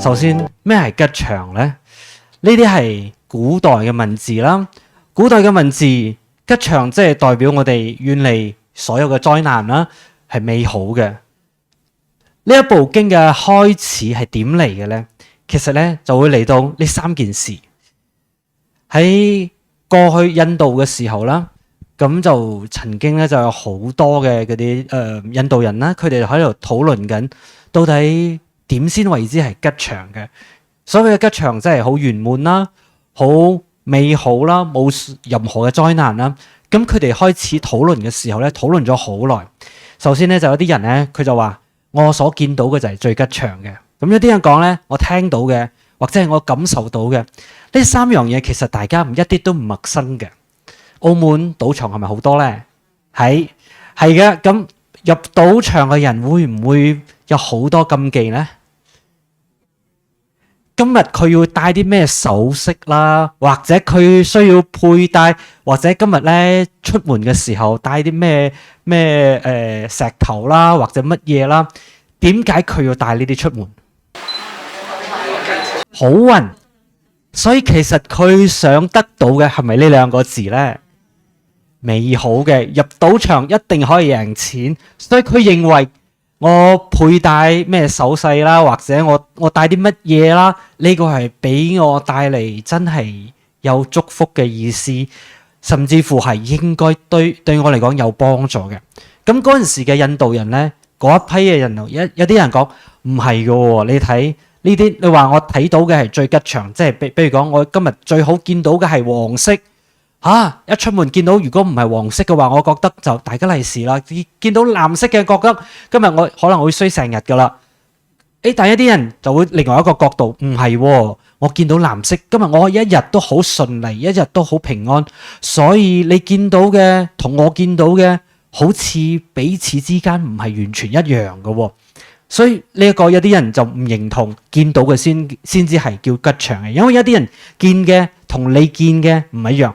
首先咩係吉祥呢？呢啲係古代嘅文字啦。古代嘅文字，吉祥即係代表我哋遠離所有嘅災難啦，係美好嘅。呢一部經嘅開始係點嚟嘅呢？其實咧就會嚟到呢三件事。喺過去印度嘅時候啦，咁就曾經咧就有好多嘅嗰啲印度人啦，佢哋喺度討論緊到底點先為之係吉祥嘅。所謂嘅吉祥即係好圓滿啦，好美好啦，冇任何嘅災難啦。咁佢哋開始討論嘅時候咧，討論咗好耐。首先咧就有啲人咧，佢就話我所見到嘅就係最吉祥嘅。咁有啲人講咧，我聽到嘅或者係我感受到嘅呢三樣嘢，其實大家一啲都唔陌生嘅。澳門賭場係咪好多咧？係嘅。咁入賭場嘅人會唔會有好多禁忌咧？今日佢要戴啲咩首飾啦，或者佢需要佩戴，或者今日咧出門嘅時候帶啲咩石頭啦，或者乜嘢啦？點解佢要帶呢啲出門？好運。所以其實佢想得到嘅係咪呢兩個字呢？美好嘅，入賭場一定可以贏錢，所以佢認為我佩戴咩首飾啦，或者我帶啲乜嘢啦，呢個係俾我帶嚟真係有祝福嘅意思，甚至乎係應該對我嚟講有幫助嘅。咁嗰陣時嘅印度人呢，嗰一批嘅人有啲人講唔係嘅喎，你睇呢啲，你話我睇到嘅係最吉祥，即係比如講我今日最好見到嘅係黃色。一出門見到如果唔係黃色嘅話，我覺得就大吉利是啦。見到藍色嘅，覺得今日我可能會衰成日噶啦。但係一啲人就會另外一個角度，唔係喎，我見到藍色，今日我一日都好順利，一日都好平安。所以你見到嘅同我見到嘅好似彼此之間唔係完全一樣嘅喎。所以呢一個有啲人就唔認同，見到嘅先至係叫吉祥嘅，因為有啲人見嘅同你見嘅唔一樣。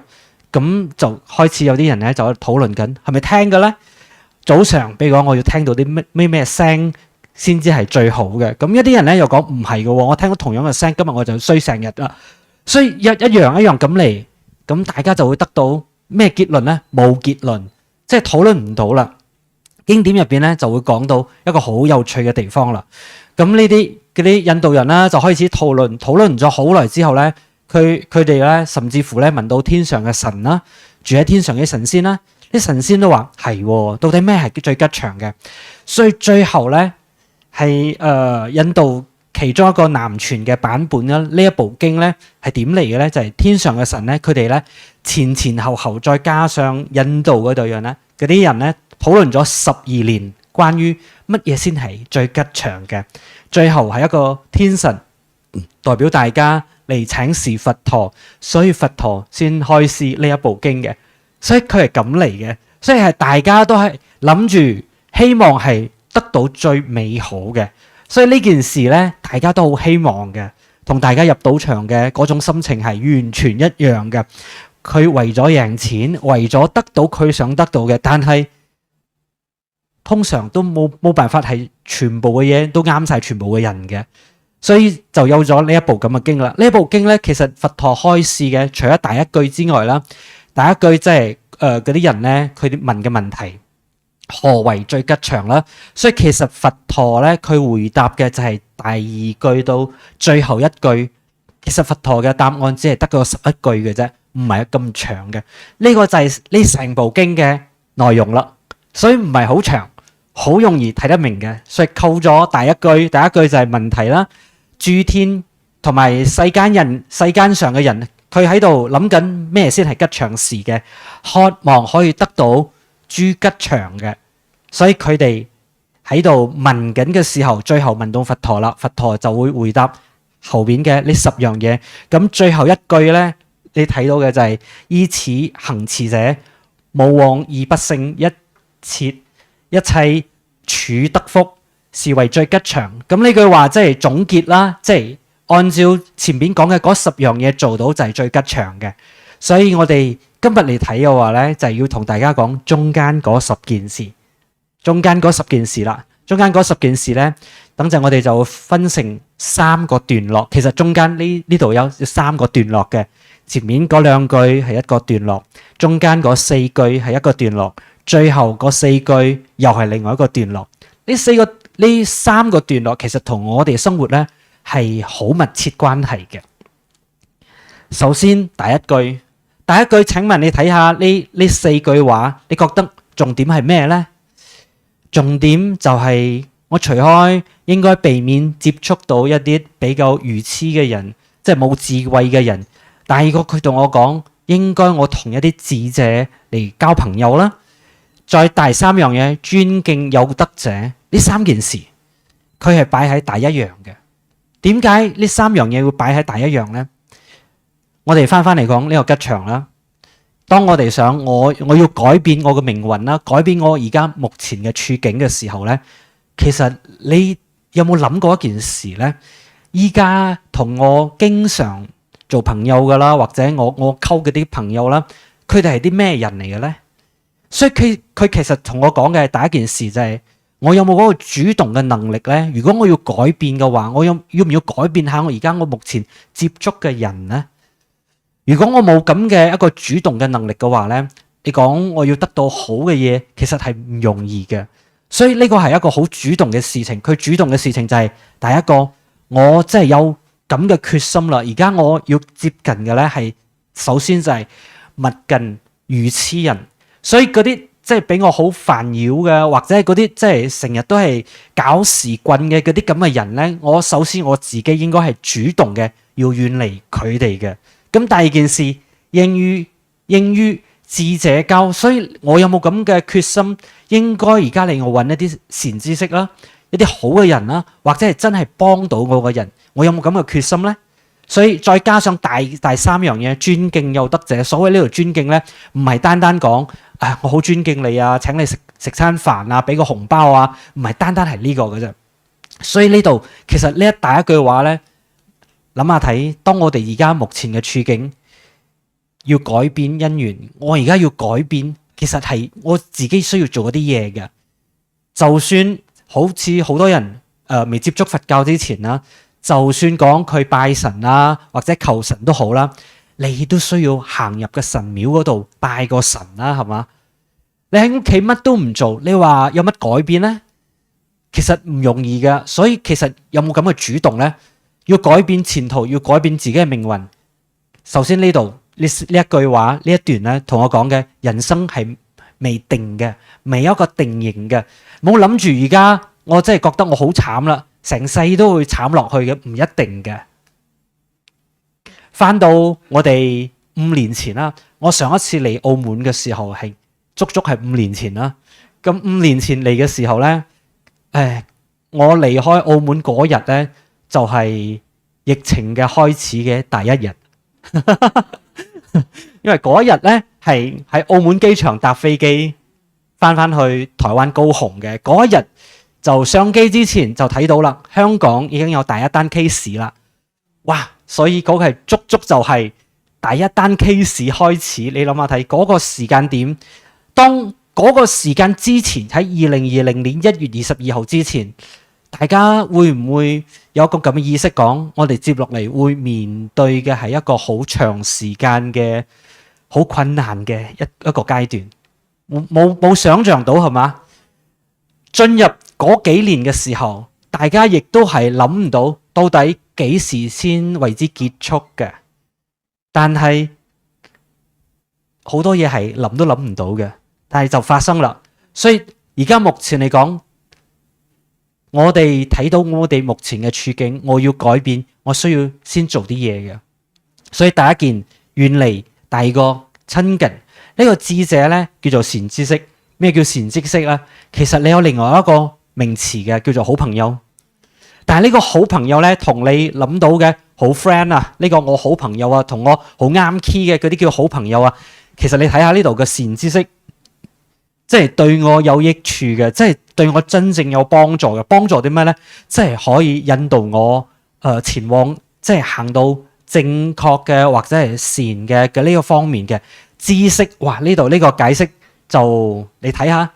咁就開始有啲人咧就喺度討論緊，係咪聽嘅咧？早上，比如講我要聽到啲咩聲先至係最好嘅。咁一啲人咧又講唔係嘅喎，我聽到同樣嘅聲，今日我就衰成日啦。所以一樣咁嚟，咁大家就會得到咩結論咧？冇結論，即係討論唔到啦。經典入邊咧就會講到一個好有趣嘅地方啦。咁呢啲嗰啲印度人啦就開始討論咗好耐之後咧。佢哋咧，甚至乎咧問到天上嘅神啦，住喺天上嘅神仙啦，啲神仙都話係，到底咩係最吉祥嘅？所以最後咧係印度其中一個南傳嘅版本啦，呢一部經咧係點嚟嘅咧？就係天上嘅神咧，佢哋咧前後再加上印度嗰度樣咧，嗰啲人咧討論咗12年，關於乜嘢先係最吉祥嘅。最後係一個天神代表大家嚟請示佛陀，所以佛陀先開示呢一部經嘅，所以佢係咁嚟嘅，所以係大家都係諗住希望係得到最美好嘅，所以呢件事咧，大家都好希望嘅，同大家入賭場嘅嗰種心情係完全一樣嘅。佢為咗贏錢，為咗得到佢想得到嘅，但係通常都冇辦法係全部嘅嘢都啱晒全部嘅人嘅。所以就有咗呢一部咁嘅經啦。呢一部經咧，其實佛陀開示嘅，除咗第一句之外啦，第一句即係嗰啲人咧，佢哋問嘅問題，何為最吉祥啦？所以其實佛陀咧，佢回答嘅就係第二句到最後一句。其實佛陀嘅答案只係得個11句嘅啫，唔係咁長嘅。呢個就係呢成部經嘅內容啦。所以唔係好長，好容易睇得明嘅。所以扣咗第一句就係問題啦。諸天同埋世間上嘅人，佢喺度諗緊咩先係吉祥事嘅，渴望可以得到諸吉祥嘅，所以佢哋喺度問緊嘅時候，最後問到佛陀啦，佛陀就會回答後邊嘅呢10樣嘢。咁最後一句咧，你睇到嘅就係依此行持者，無往而不勝一切處得福，是為最吉祥。咁呢句話即係總結啦，即係按照前面講嘅嗰10樣嘢做到就係最吉祥嘅。所以我哋今日嚟睇嘅話咧，就係要同大家講中間嗰10件事，中間嗰10件事啦。中間嗰10件事咧，等陣我哋就分成3個段落。其實中間呢度有3個段落嘅，前面嗰2句係一個段落，中間嗰4句係一個段落，最後嗰4句又係另外一個段落。呢3個段落其實同我哋生活咧係好密切關係嘅。首先第一句，請問你睇下呢4句話，你覺得重點係咩呢？重點就係我除開應該避免接觸到一啲比較愚痴嘅人，即係冇智慧嘅人。第二個佢同我講，應該我同一啲智者嚟交朋友啦。再第3樣嘢，尊敬有德者。呢3件事佢係擺喺第一樣嘅。點解呢3樣嘢會擺喺第一樣呢？我哋翻嚟講呢個吉祥啦。當我哋想我要改變我嘅命運啦，改變我而家目前嘅處境嘅時候咧，其實你有冇諗過一件事咧？依家同我經常做朋友噶啦，或者我溝嗰啲朋友啦，佢哋係啲咩人嚟嘅咧？所以佢其實同我講嘅第一件事就係，我有冇嗰個主動嘅能力咧？如果我要改變嘅話，我要唔要改變下我而家我目前接觸嘅人咧？如果我冇咁嘅一個主動嘅能力嘅話咧，你講我要得到好嘅嘢，其實係唔容易嘅。所以呢個係一個好主動嘅事情。佢主動嘅事情就係第一個，我真係有咁嘅決心啦。而家我要接近嘅咧係首先就係勿近愚痴人。所以嗰啲即係俾我好煩擾嘅，或者係嗰啲即係成日都係搞時棍嘅嗰啲咁嘅人咧，我首先我自己應該係主動嘅，要遠離佢哋嘅。咁第二件事，應於智者交，所以我有冇咁嘅決心？應該而家嚟我揾一啲善知識啦，一啲好嘅人啦，或者係真係幫到我嘅人，我有冇咁嘅決心呢？所以再加上第3樣嘢，尊敬有德者。所謂呢度尊敬咧，唔係單講我好尊敬你啊，請你食餐飯啊，俾個紅包啊，唔係單係呢個嘅啫。所以呢度其實呢第一句話咧。諗下睇，當我哋而家目前嘅處境要改變姻緣，我而家要改變，其實係我自己需要做一啲嘢嘅。就算好似好多人未接觸佛教之前啦，就算講佢拜神啊或者求神都好啦，你都需要行入個神廟嗰度拜個神啦，係嘛？你喺屋企乜都唔做，你話有乜改變呢？其實唔容易噶。所以其實有冇咁嘅主動呢？要改變前途，要改變自己嘅命運。首先呢度呢一句話呢一段咧，同我講嘅人生係未定嘅，未有一個定型嘅。冇諗住而家我真係覺得我好慘啦，成世都會慘落去嘅，唔一定嘅。翻到我哋5年前啦，我上一次嚟澳門嘅時候係足係5年前啦。咁5年前嚟嘅時候咧，我離開澳門嗰日咧，就係疫情嘅開始嘅第一日，因為嗰日咧係喺澳門機場搭飛機翻去台灣高雄嘅嗰一日，就上機之前就睇到啦，香港已經有第一單 case 啦，哇！所以嗰個係足就係第一單 case 開始。你諗下睇嗰個時間點，當嗰個時間之前喺2020年1月22號之前。大家會唔會有一個咁嘅意識講，我哋接落嚟會面對嘅係一個好長時間嘅好困難嘅一個階段？冇想像到係嘛？進入嗰幾年嘅時候，大家亦都係諗唔到到底幾時先為之結束嘅。但係好多嘢係諗都諗唔到嘅，但係就發生啦。所以而家目前嚟講，我哋睇到我哋目前嘅處境，我要改變，我需要先做啲嘢嘅。所以第一件遠離，第二個親近。呢個智者咧叫做善知識。咩叫善知識咧？其實你有另外一個名詞嘅，叫做好朋友。但係呢個好朋友咧，同你諗到嘅好 friend 啊，呢個我好朋友啊，同我好啱 key 嘅嗰啲叫好朋友啊。其實你睇下呢度嘅善知識，即係對我有益處嘅，即係對我真正有幫助嘅。幫助啲咩咧？即係可以引導我前往，即係行到正確嘅或者係善嘅呢個方面嘅知識。哇！呢度呢個解釋就你睇下，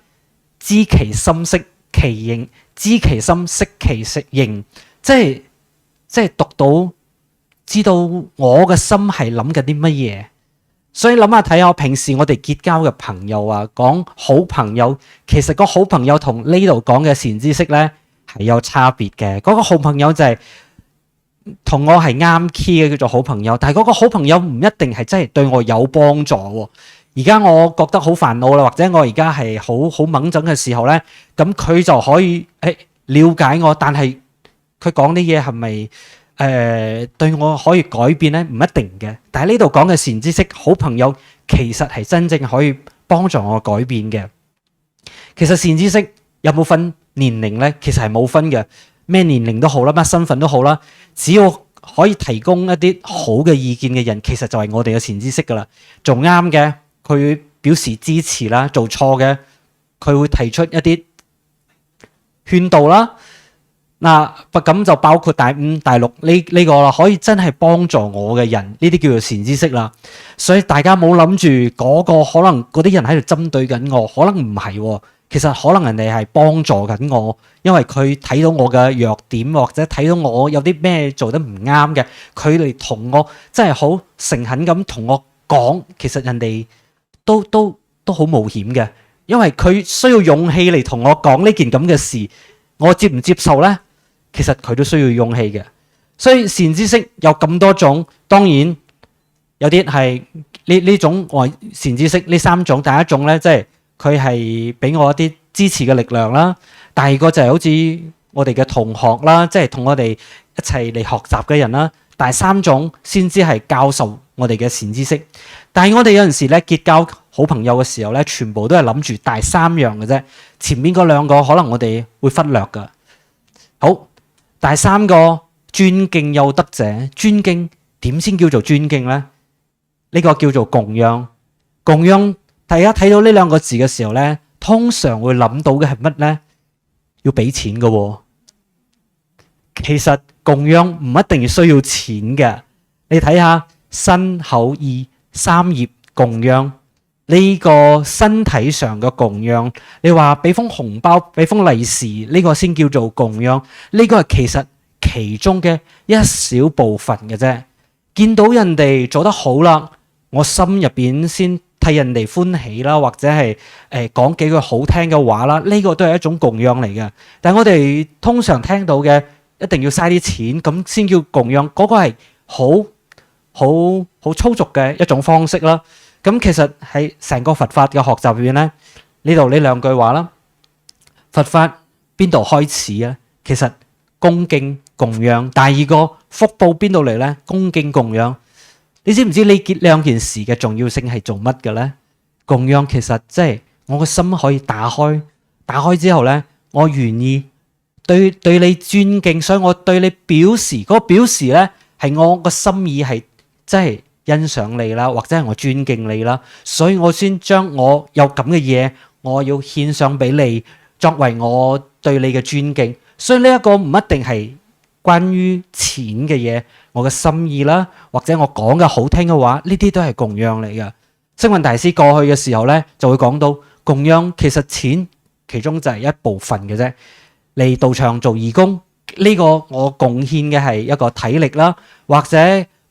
知其心識，其形，知其心，識其形，即係讀到知道我嘅心係諗緊啲乜嘢。所以諗下睇下，平時我哋結交嘅朋友啊，講好朋友，其實個好朋友同呢度講嘅善知識咧係有差別嘅。嗰個好朋友就係同我係啱 key 嘅叫做好朋友，但係嗰個好朋友唔一定係真係對我有幫助喎。而家我覺得好煩惱啦，或者我而家係好掹整嘅時候咧，咁佢就可以了解我，但係佢講啲嘢係咪對我可以改變咧？唔一定嘅。但係呢度講嘅善知識、好朋友，其實係真正可以幫助我改變嘅。其實善知識有冇分年齡咧？其實係冇分嘅，咩年齡都好啦，乜身份都好啦，只要可以提供一啲好嘅意見嘅人，其實就係我哋嘅善知識噶啦。做啱嘅，佢表示支持啦；做錯嘅，佢會提出一啲勸導啦。嗱，咁就包括第五、第六呢個啦，可以真係幫助我嘅人，呢啲叫做善知識啦。所以大家冇諗住嗰個可能嗰啲人喺度針對緊我，可能唔係喎。其實可能人哋係幫助緊我，因為佢睇到我嘅弱點，或者睇到我有啲咩做得唔啱嘅，佢嚟同我真係好誠懇咁同我講。其實人哋都好冒險嘅，因為佢需要勇氣嚟同我講呢件咁嘅事，我接唔接受呢？其實佢都需要勇氣嘅。所以善知識有咁多種，當然有啲係呢種善知識呢三種。第一種咧，即係佢係俾我一啲支持嘅力量啦。第二個就係好似我哋嘅同學啦，即係同我哋一齊嚟學習嘅人啦。第三種先至係教授我哋嘅善知識。但係我哋有陣時咧結交好朋友嘅時候咧，全部都係諗住第三樣嘅啫。前面嗰兩個可能我哋會忽略噶。好。第三個，尊敬有德者。尊敬點先叫做尊敬呢？呢個叫做供養。供養，大家睇到呢兩個字嘅時候呢，通常會諗到嘅係乜呢？要俾錢嘅喎。其實供養唔一定要需要錢嘅。你睇下身口意三業供養，呢個身體上嘅供養，你話俾封紅包、俾封利是，呢個先叫做供養。呢個係其實其中嘅一小部分嘅啫。見到人哋做得好啦，我心入邊先替人哋歡喜啦，或者係講幾句好聽嘅話啦，呢個都係一種供養嚟嘅。但係我哋通常聽到嘅一定要嘥啲錢咁先叫供養，嗰個係好粗俗嘅一種方式啦。咁其實喺成個佛法嘅學習入邊咧，呢度呢兩句話啦，佛法邊度開始啊？其實恭敬供養。第二個福報邊度嚟咧？恭敬供養。你知唔知呢兩件事嘅重要性係做乜嘅咧？供養其實即係我個心可以打開，打開之後咧，我願意對你尊敬，所以我對你表示嗰個表示咧係我個心意係即係欣賞你啦，或者係我尊敬你啦，所以我先將我有咁嘅嘢，我要獻上俾你，作為我對你嘅尊敬。所以呢一個唔一定係關於錢嘅嘢，我嘅心意啦，或者我講嘅好聽嘅話，呢啲都係供養嚟嘅。星雲大師過去嘅時候咧，就會講到供養其實錢其中就係一部分嘅啫。嚟道場做義工，呢個我貢獻嘅係一個體力啦，或者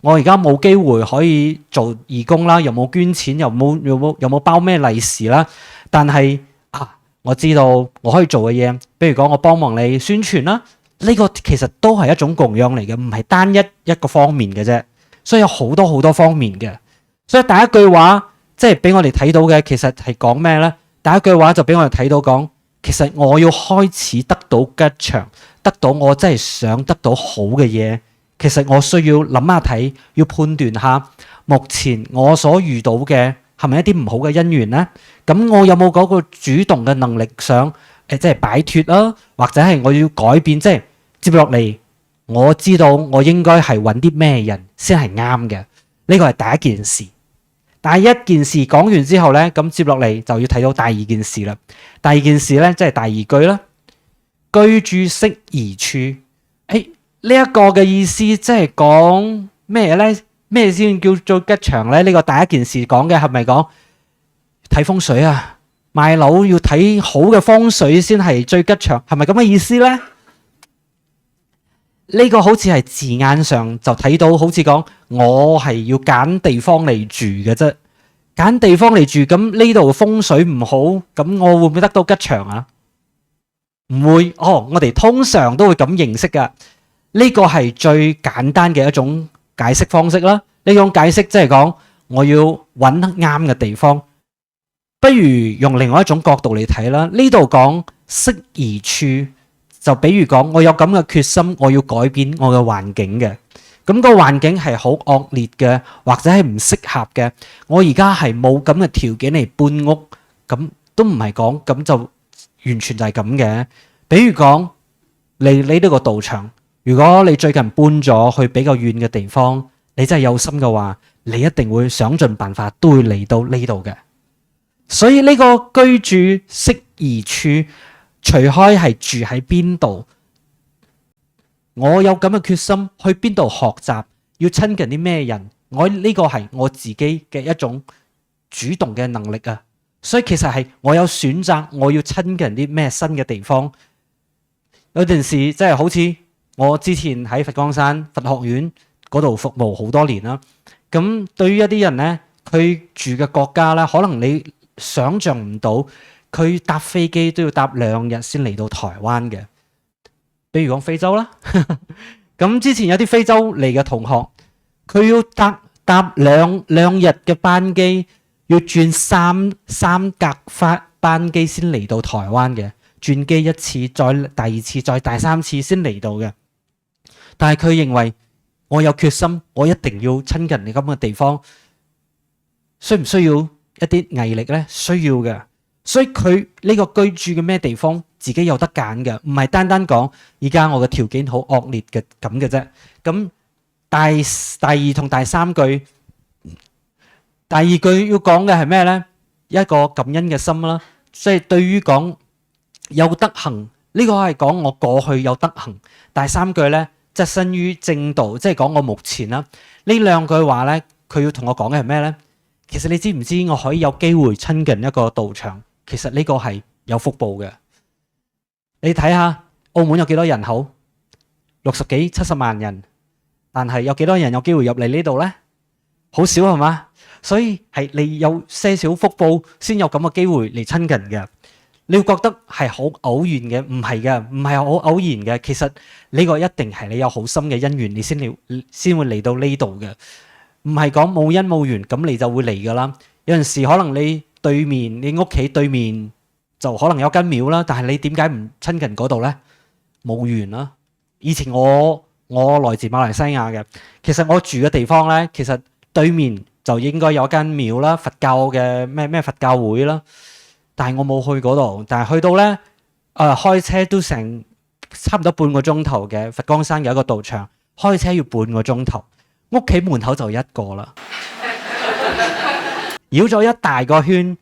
我而家冇機會可以做義工啦，又冇捐錢，又冇包咩利是啦。但係我知道我可以做嘅嘢，比如講我幫忙你宣傳啦，呢個其實都係一種供養嚟嘅，唔係單一個方面嘅啫。所以有好多方面嘅。所以第一句話即係俾我哋睇到嘅，其實係講咩呢？第一句話就俾我哋睇到講，其實我要開始得到吉祥，得到我真係想得到好嘅嘢。其實我需要諗下睇，要判斷下目前我所遇到嘅係咪一啲唔好嘅因緣呢？咁我有冇嗰個主動嘅能力想即係擺脫啦，或者係我要改變，即係接落嚟我知道我應該係揾啲咩人先係啱嘅。呢個係第一件事。第一件事講完之後呢，咁接落嚟就要睇到第二件事啦。第二件事呢，即係第二句啦，居住適宜處。呢一個嘅意思即係講咩呢？咩先叫做吉祥呢？呢個第一件事講嘅係咪講睇風水啊？買樓要睇好嘅風水先係最吉祥，係咪咁嘅意思呢？呢個好似係字眼上就睇到，好似講我係要揀地方嚟住嘅啫，揀地方嚟住，咁呢度風水唔好，咁我會唔會得到吉祥啊？唔會。我哋通常都會咁認識噶，呢個係最簡單嘅一種解釋方式啦。呢種解釋即係講我要揾啱嘅地方，不如用另外一種角度嚟睇啦。呢度講適宜處。就比如講，我有咁嘅決心，我要改變我嘅環境嘅，咁個環境係好惡劣嘅，或者係唔適合嘅，我而家係冇咁嘅條件嚟搬屋，咁都唔係講咁就完全就係咁嘅。比如講，你呢個道場，如果你最近搬咗去比較遠嘅地方，你真係有心嘅話，你一定會想盡辦法都會嚟到呢度嘅。所以呢個居住適宜處，除開係住喺邊度，我有咁嘅決心去邊度學習，要親近啲咩人，我呢個係我自己嘅一種主動嘅能力啊。所以其實係我有選擇，我要親近啲咩新嘅地方。有陣時即係好似我之前喺佛光山佛學院嗰度服務好多年啦。咁對於一啲人呢，佢住嘅國家呢，可能你想象唔到。佢搭飛機都要搭2日先嚟到台灣嘅，比如講非洲啦。咁之前有啲非洲嚟嘅同學，佢要搭兩日嘅班機，要轉三格班機先嚟到台灣嘅，轉機一次，再第二次，再第三次先嚟到嘅。但係佢認為我有決心，我一定要親近你咁嘅地方，需唔需要一啲毅力呢？需要嘅。所以佢呢個居住嘅咩地方，自己有得揀嘅，唔係單單講而家我嘅條件好惡劣嘅咁嘅啫。咁第二同第三句，第二句要講嘅係咩呢？一個感恩嘅心啦，即係對於講有德行，呢個係講我過去有德行。第三句呢，即身於正道，即係講我目前啦。呢兩句話呢，佢要同我講嘅係咩呢？其實你知唔知我可以有機會親近一個道場？其實呢個係有福報嘅。你睇下澳門有幾多人口？60幾70萬人，但係有幾多人有機會入嚟呢度呢？好少係嘛？所以係你有些少福報先有咁嘅機會嚟親近嘅。你會覺得係好偶然嘅？唔係嘅，唔係好偶然嘅。其實呢個一定係你有好深嘅因緣，你先會嚟到呢度嘅。唔係講冇因冇緣咁你就會嚟噶啦。有陣時可能你對面，你屋企對面就可能有間廟啦，但係你點解唔親近嗰度呢？冇緣啦。以前我來自馬來西亞嘅，其實我住嘅地方呢，其實對面就應該有間廟啦，佛教嘅咩佛教會啦，但係我冇去嗰度。但係去到呢，開車都成差唔多半個鐘頭嘅。佛光山有一個道場，開車要半個鐘頭，屋企門口就一個啦。繞咗一大個圈，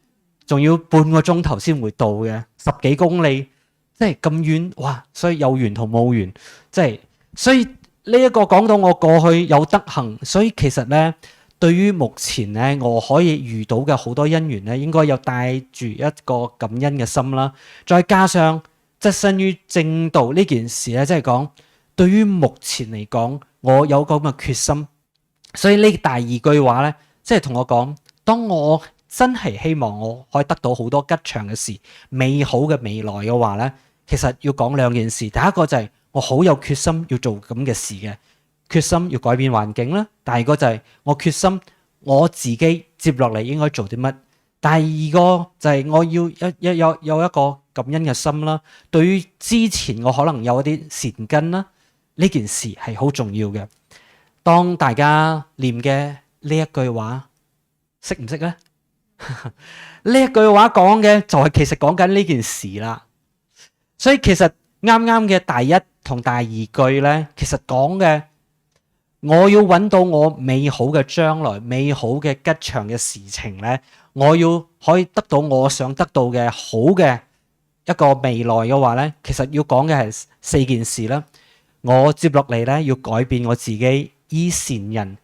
仲要半個鐘頭先會到嘅，10幾公里，即係咁遠，哇！所以有緣同冇緣，即係所以呢一個講到我過去有德行，所以其實呢，對於目前呢，我可以遇到嘅好多因緣呢，應該有帶住一個感恩嘅心啦。再加上側身於正道呢件事咧，即係講對於目前嚟講，我有咁嘅決心，所以呢第二句話呢，即係同我講。當我真係希望我可以得到好多吉祥嘅事、美好嘅未來嘅話呢，其實要講2件事。第一個就係我好有決心要做咁嘅事嘅，決心要改變環境啦。第二個就係我決心我自己接落嚟應該做啲乜。第二個就係我要有一個感恩嘅心啦。對於之前我可能有一啲善根啦，呢件事係好重要嘅。當大家念嘅呢一句話，識唔識呢？呢一句話講嘅就係其實講緊呢件事啦。所以其實啱啱嘅第一同第二句呢，其實講嘅我要揾到我美好嘅將來、美好嘅吉祥嘅事情呢，我要可以得到我想得到嘅好嘅一個未來嘅話呢，其實要講嘅係4件事啦。我接落嚟呢，要改變我自己，依善人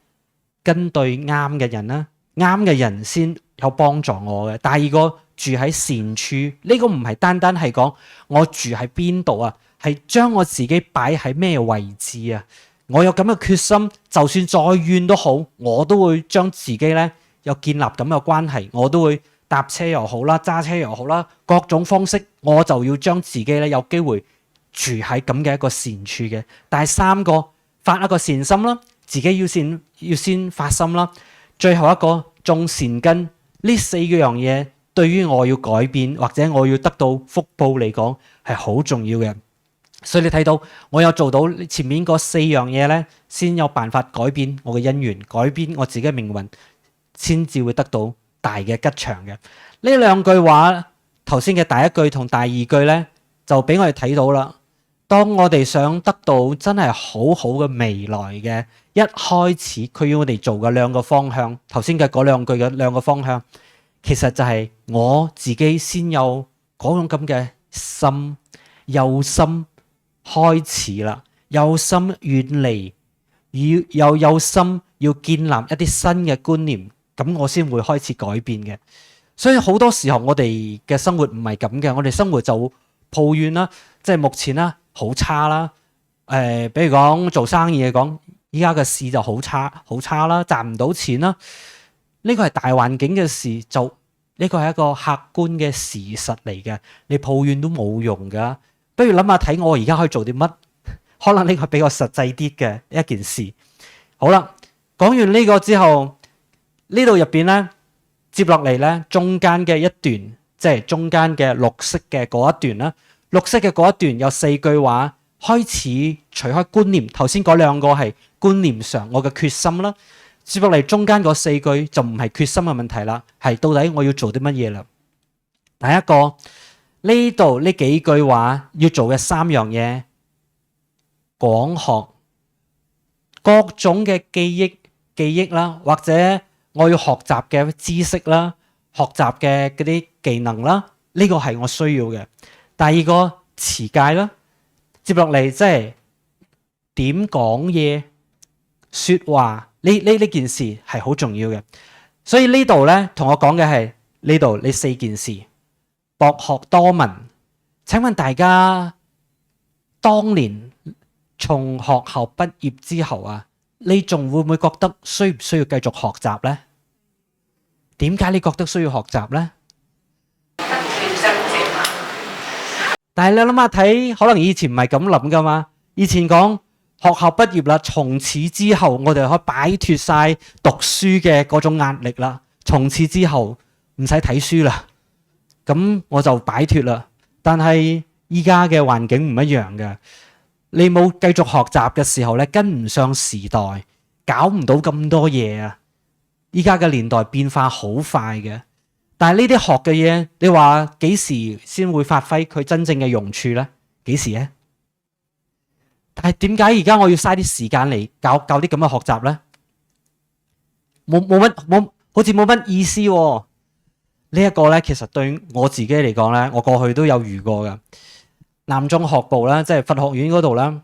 跟對啱嘅人啦。啱嘅人先有幫助我嘅。第二個住喺善處，呢個唔係單單係講我住喺邊度啊，係將我自己擺喺咩位置啊。我有咁嘅決心，就算再遠都好，我都會將自己咧有建立咁嘅關係，我都會搭車又好啦，揸車又好啦，各種方式我就要將自己咧有機會住喺咁嘅一個善處嘅。第三個發一個善心啦，自己要先發心啦。最後一個種善根，呢4樣嘢對於我要改變或者我要得到福報嚟講係好重要嘅。所以你睇到我有做到前面嗰4樣嘢咧，先有辦法改變我嘅姻緣，改變我自己嘅命運，先至會得到大嘅吉祥嘅。呢2句話，頭先嘅第一句同第二句咧，就俾我哋睇到啦。當我哋想得到真係好好嘅未來嘅，一開始佢要我哋做嘅2個方向，頭先嘅嗰2句嘅2個方向，其實就係我自己先有嗰種咁嘅心，有心開始啦，有心遠離，又有心要建立一啲新嘅觀念，咁我先會開始改變嘅。所以好多時候我哋嘅生活唔係咁嘅，我哋生活就抱怨啦，即係目前啦好差啦。比如講做生意嚟講，依家嘅市就好差啦，賺唔到錢啦。呢個係大環境嘅事，就呢個係一個客觀嘅事實嚟嘅，你抱怨都冇用噶。不如諗下睇我而家可以做啲乜，可能呢個比較實際啲嘅一件事。好啦，講完呢個之後，呢度入邊咧，接落嚟咧中間嘅一段，即係中間嘅綠色嘅嗰一段啦。綠色嘅嗰一段有4句話，開始除開觀念，頭先嗰2個係觀念上我嘅決心啦。接落嚟中間嗰4句就唔係決心嘅問題啦，係到底我要做啲乜嘢啦。第一個。呢度呢幾句話要做嘅3樣嘢，廣學各種嘅記憶啦，或者我要學習嘅知識啦，學習嘅嗰啲技能啦，呢個係我需要嘅。第二個持戒啦，接落嚟即係點講嘢說話呢件事係好重要嘅。所以呢度咧同我講嘅係呢度呢4件事。博學多聞，請問大家當年從學校畢業之後啊，你仲會唔會覺得需唔需要繼續學習呢？點解你覺得需要學習呢？但係你諗下睇，可能以前唔係咁諗噶嘛。以前講學校畢業啦，從此之後我哋可以擺脫晒讀書嘅嗰種壓力啦，從此之後唔使睇書啦。咁我就擺脫啦，但係依家嘅環境唔一樣嘅，你冇繼續學習嘅時候咧，跟唔上時代，搞唔到咁多嘢啊！依家嘅年代變化好快嘅，但係呢啲學嘅嘢，你話幾時先會發揮佢真正嘅用處咧？幾時咧？但係點解而家我要嘥啲時間嚟搞啲咁嘅學習咧？好似冇乜意思喎。呢一個咧，其實對我自己嚟講咧，我過去都有遇過嘅。南中學部啦，即係佛學院嗰度啦，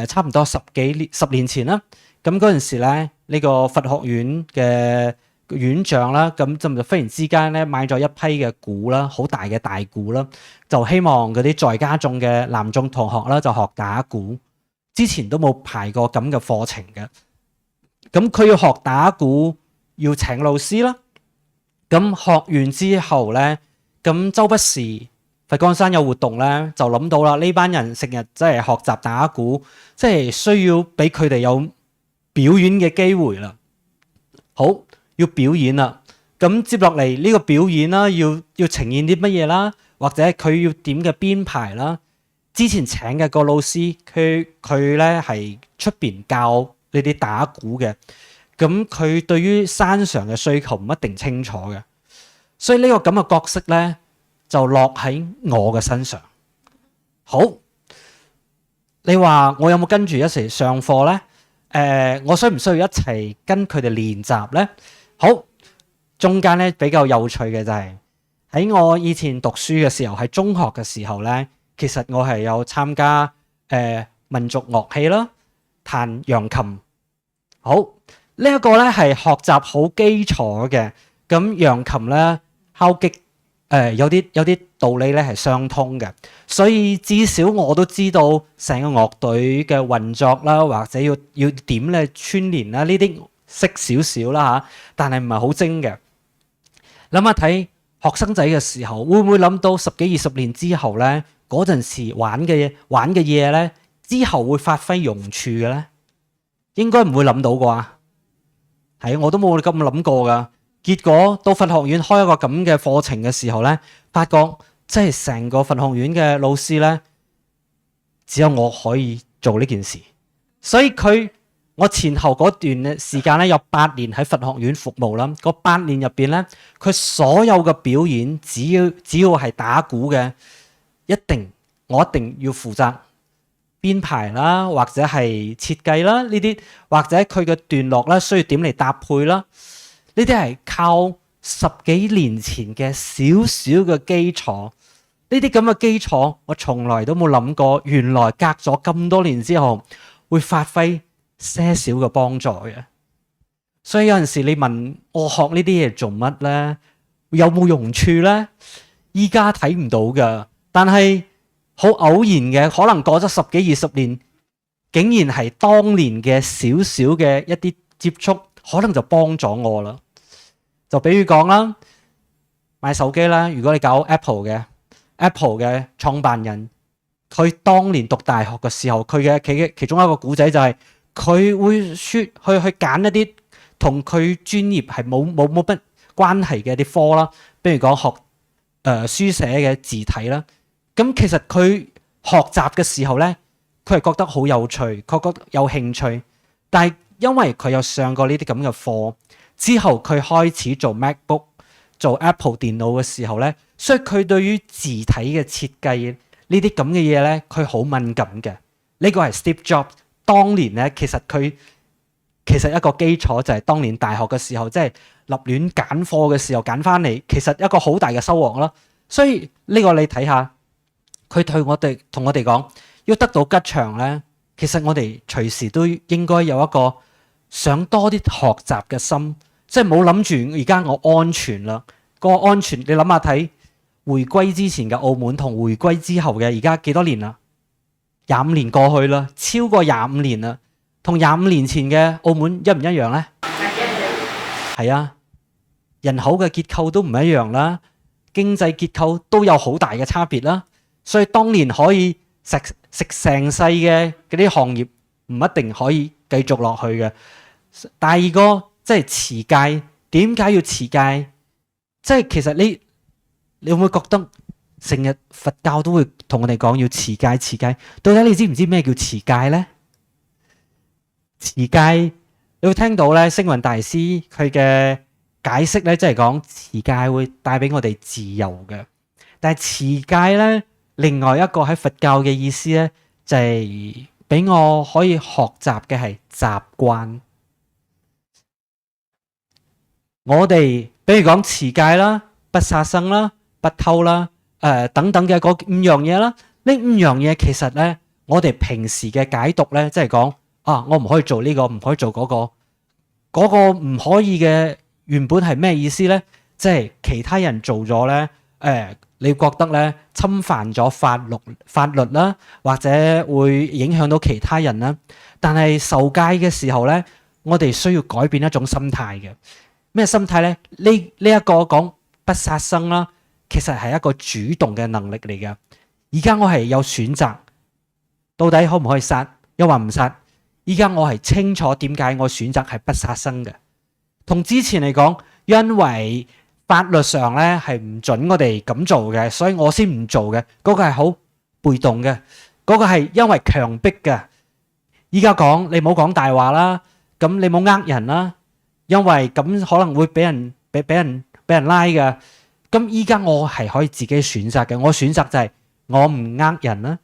差唔多10年前啦。咁嗰陣時咧，呢個佛學院嘅院長啦，咁就忽然之間咧買咗一批嘅鼓啦，好大嘅大鼓啦，就希望嗰啲在家眾嘅男眾同學啦，就學打鼓。之前都冇排過咁嘅課程嘅。咁佢要學打鼓，要請老師啦。咁學完之後咧，咁周不時佛光山有活動咧，就諗到啦，呢班人成日即係學習打鼓，即係需要俾佢哋有表演嘅機會啦。好，要表演啦。咁接落嚟呢個表演啦，要呈現啲乜嘢啦，或者佢要點嘅編排啦。之前請嘅個老師，佢咧係出邊教呢啲打鼓嘅。咁佢對於山上嘅需求唔一定清楚嘅，所以呢個咁嘅角色咧就落喺我嘅身上。好，你話我有冇跟住一齊上課咧？我需唔需要一齊跟佢哋練習咧？好，中間咧比較有趣嘅就係喺我以前讀書嘅時候，喺中學嘅時候咧，其實我係有參加民族樂器啦，彈揚琴。好。呢一個咧係學習好基礎嘅，咁揚琴咧敲擊有啲道理咧係相通嘅，所以至少我都知道成個樂隊嘅運作啦，或者要點咧串連啦，呢啲識少少啦嚇，但係唔係好精嘅。諗下睇學生仔嘅時候，會唔會諗到10幾20年之後咧，嗰陣時玩嘅嘢咧，之後會發揮用處嘅咧？應該唔會諗到啩？係，我都冇咁諗過噶。結果到佛學院開一個咁嘅課程嘅時候咧，發覺即係成個佛學院嘅老師咧，只有我可以做呢件事。所以我前後嗰段時間咧有8年喺佛學院服務啦。嗰8年入邊咧，佢所有嘅表演，只要係打鼓嘅，我一定要負責編排啦，或者係設計啦呢啲，或者佢嘅段落咧需要點嚟搭配啦。呢啲係靠10幾年前嘅少少嘅基礎，呢啲咁嘅基礎，我從來都冇諗過，原來隔咗咁多年之後會發揮些少嘅幫助嘅。所以有陣時你問我學呢啲嘢做乜咧？有冇用處咧？依家睇唔到㗎，但係好偶然嘅，可能過咗10幾20年，竟然係當年嘅少少嘅一啲接觸，可能就幫咗我啦。就比如講啦，買手機啦，如果你搞 Apple 嘅創辦人，佢當年讀大學嘅時候，佢嘅其中一個故仔就係佢會去揀一啲同佢專業係冇乜關係嘅啲科啦，比如講學書寫嘅字體啦。咁其實佢學習嘅時候咧，佢係覺得好有趣，佢覺得有興趣，但係因為佢有上過呢啲咁嘅課。之後佢開始做 MacBook 做 Apple 電腦嘅時候咧，所以佢對於字體嘅設計呢啲咁嘅嘢咧，佢好敏感嘅。呢個係 Steve Jobs 當年咧，其實一個基礎就係當年大學嘅時候，即係立亂揀課嘅時候揀翻嚟，其實一個好大嘅收穫啦。所以呢個你睇下，佢同我哋講，要得到吉祥咧，其實我哋隨時都應該有一個想多啲學習嘅心。即係冇諗住而家我安全啦，個安全你諗下睇，回歸之前嘅澳門同回歸之後嘅而家幾多年啦？25年過去啦，超過25年啦，同25年前嘅澳門一唔一樣呢？係啊，人口嘅結構都唔一樣啦，經濟結構都有好大嘅差別啦，所以當年可以食成世嘅嗰啲行業唔一定可以繼續落去嘅。第二個即係持戒，點解要持戒？即係其實你會唔會覺得成日佛教都會同我哋講要持戒持戒？到底你知唔知咩叫持戒咧？持戒你會聽到咧，星雲大師佢嘅解釋咧，即係講持戒會帶俾我哋自由嘅。但係持戒咧，另外一個喺佛教嘅意思咧，就係俾我可以學習嘅係習慣。我哋比如講持戒啦、不殺生啦、不偷啦、等等嘅嗰5樣嘢啦，呢5樣嘢其實咧，我哋平時嘅解讀咧，即係講我唔可以做呢個，唔可以做嗰個，嗰個唔可以嘅原本係咩意思咧？即係其他人做咗咧，你覺得咧侵犯咗法律啦，或者會影響到其他人啦。但係受戒嘅時候咧，我哋需要改變一種心態嘅。咩心態咧？呢一個講不殺生啦，其實係一個主動嘅能力嚟嘅。而家我係有選擇，到底可唔可以殺，又話唔殺？而家我係清楚點解我選擇係不殺生嘅。同之前嚟講，因為法律上咧係唔準我哋咁做嘅，所以我先唔做嘅。嗰個係好被動嘅，嗰個係因為強迫嘅。而家講你唔好講大話啦，咁你冇呃人啦。因為咁可能會俾人拉嘅，咁依家我係可以自己選擇嘅。我選擇就係我唔呃人啦。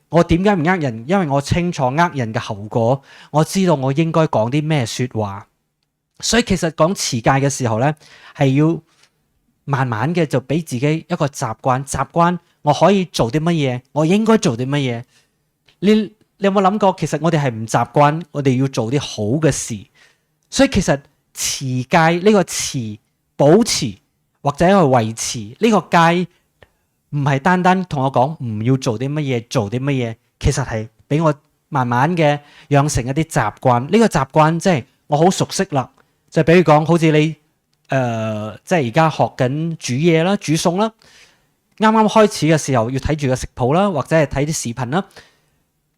我點解唔呃人？因為我清楚呃人嘅後果，我知道我應該講啲咩說話。所以其實講持戒嘅時候咧，係要慢慢嘅就俾自己一個習慣我可以做啲乜嘢，我應該做啲乜嘢。你有冇諗過？其實我哋係唔習慣，我哋要做啲好嘅事。所以其實持戒呢個持保持或者去維持呢個戒，唔係單單同我講唔要做啲乜嘢，做啲乜嘢，其實係俾我慢慢嘅養成一啲習慣。呢個習慣即係我好熟悉啦，就比如講好似你即係而家學緊煮嘢啦、煮餸啦，啱啱開始嘅時候要睇住個食譜啦，或者係睇啲視頻啦。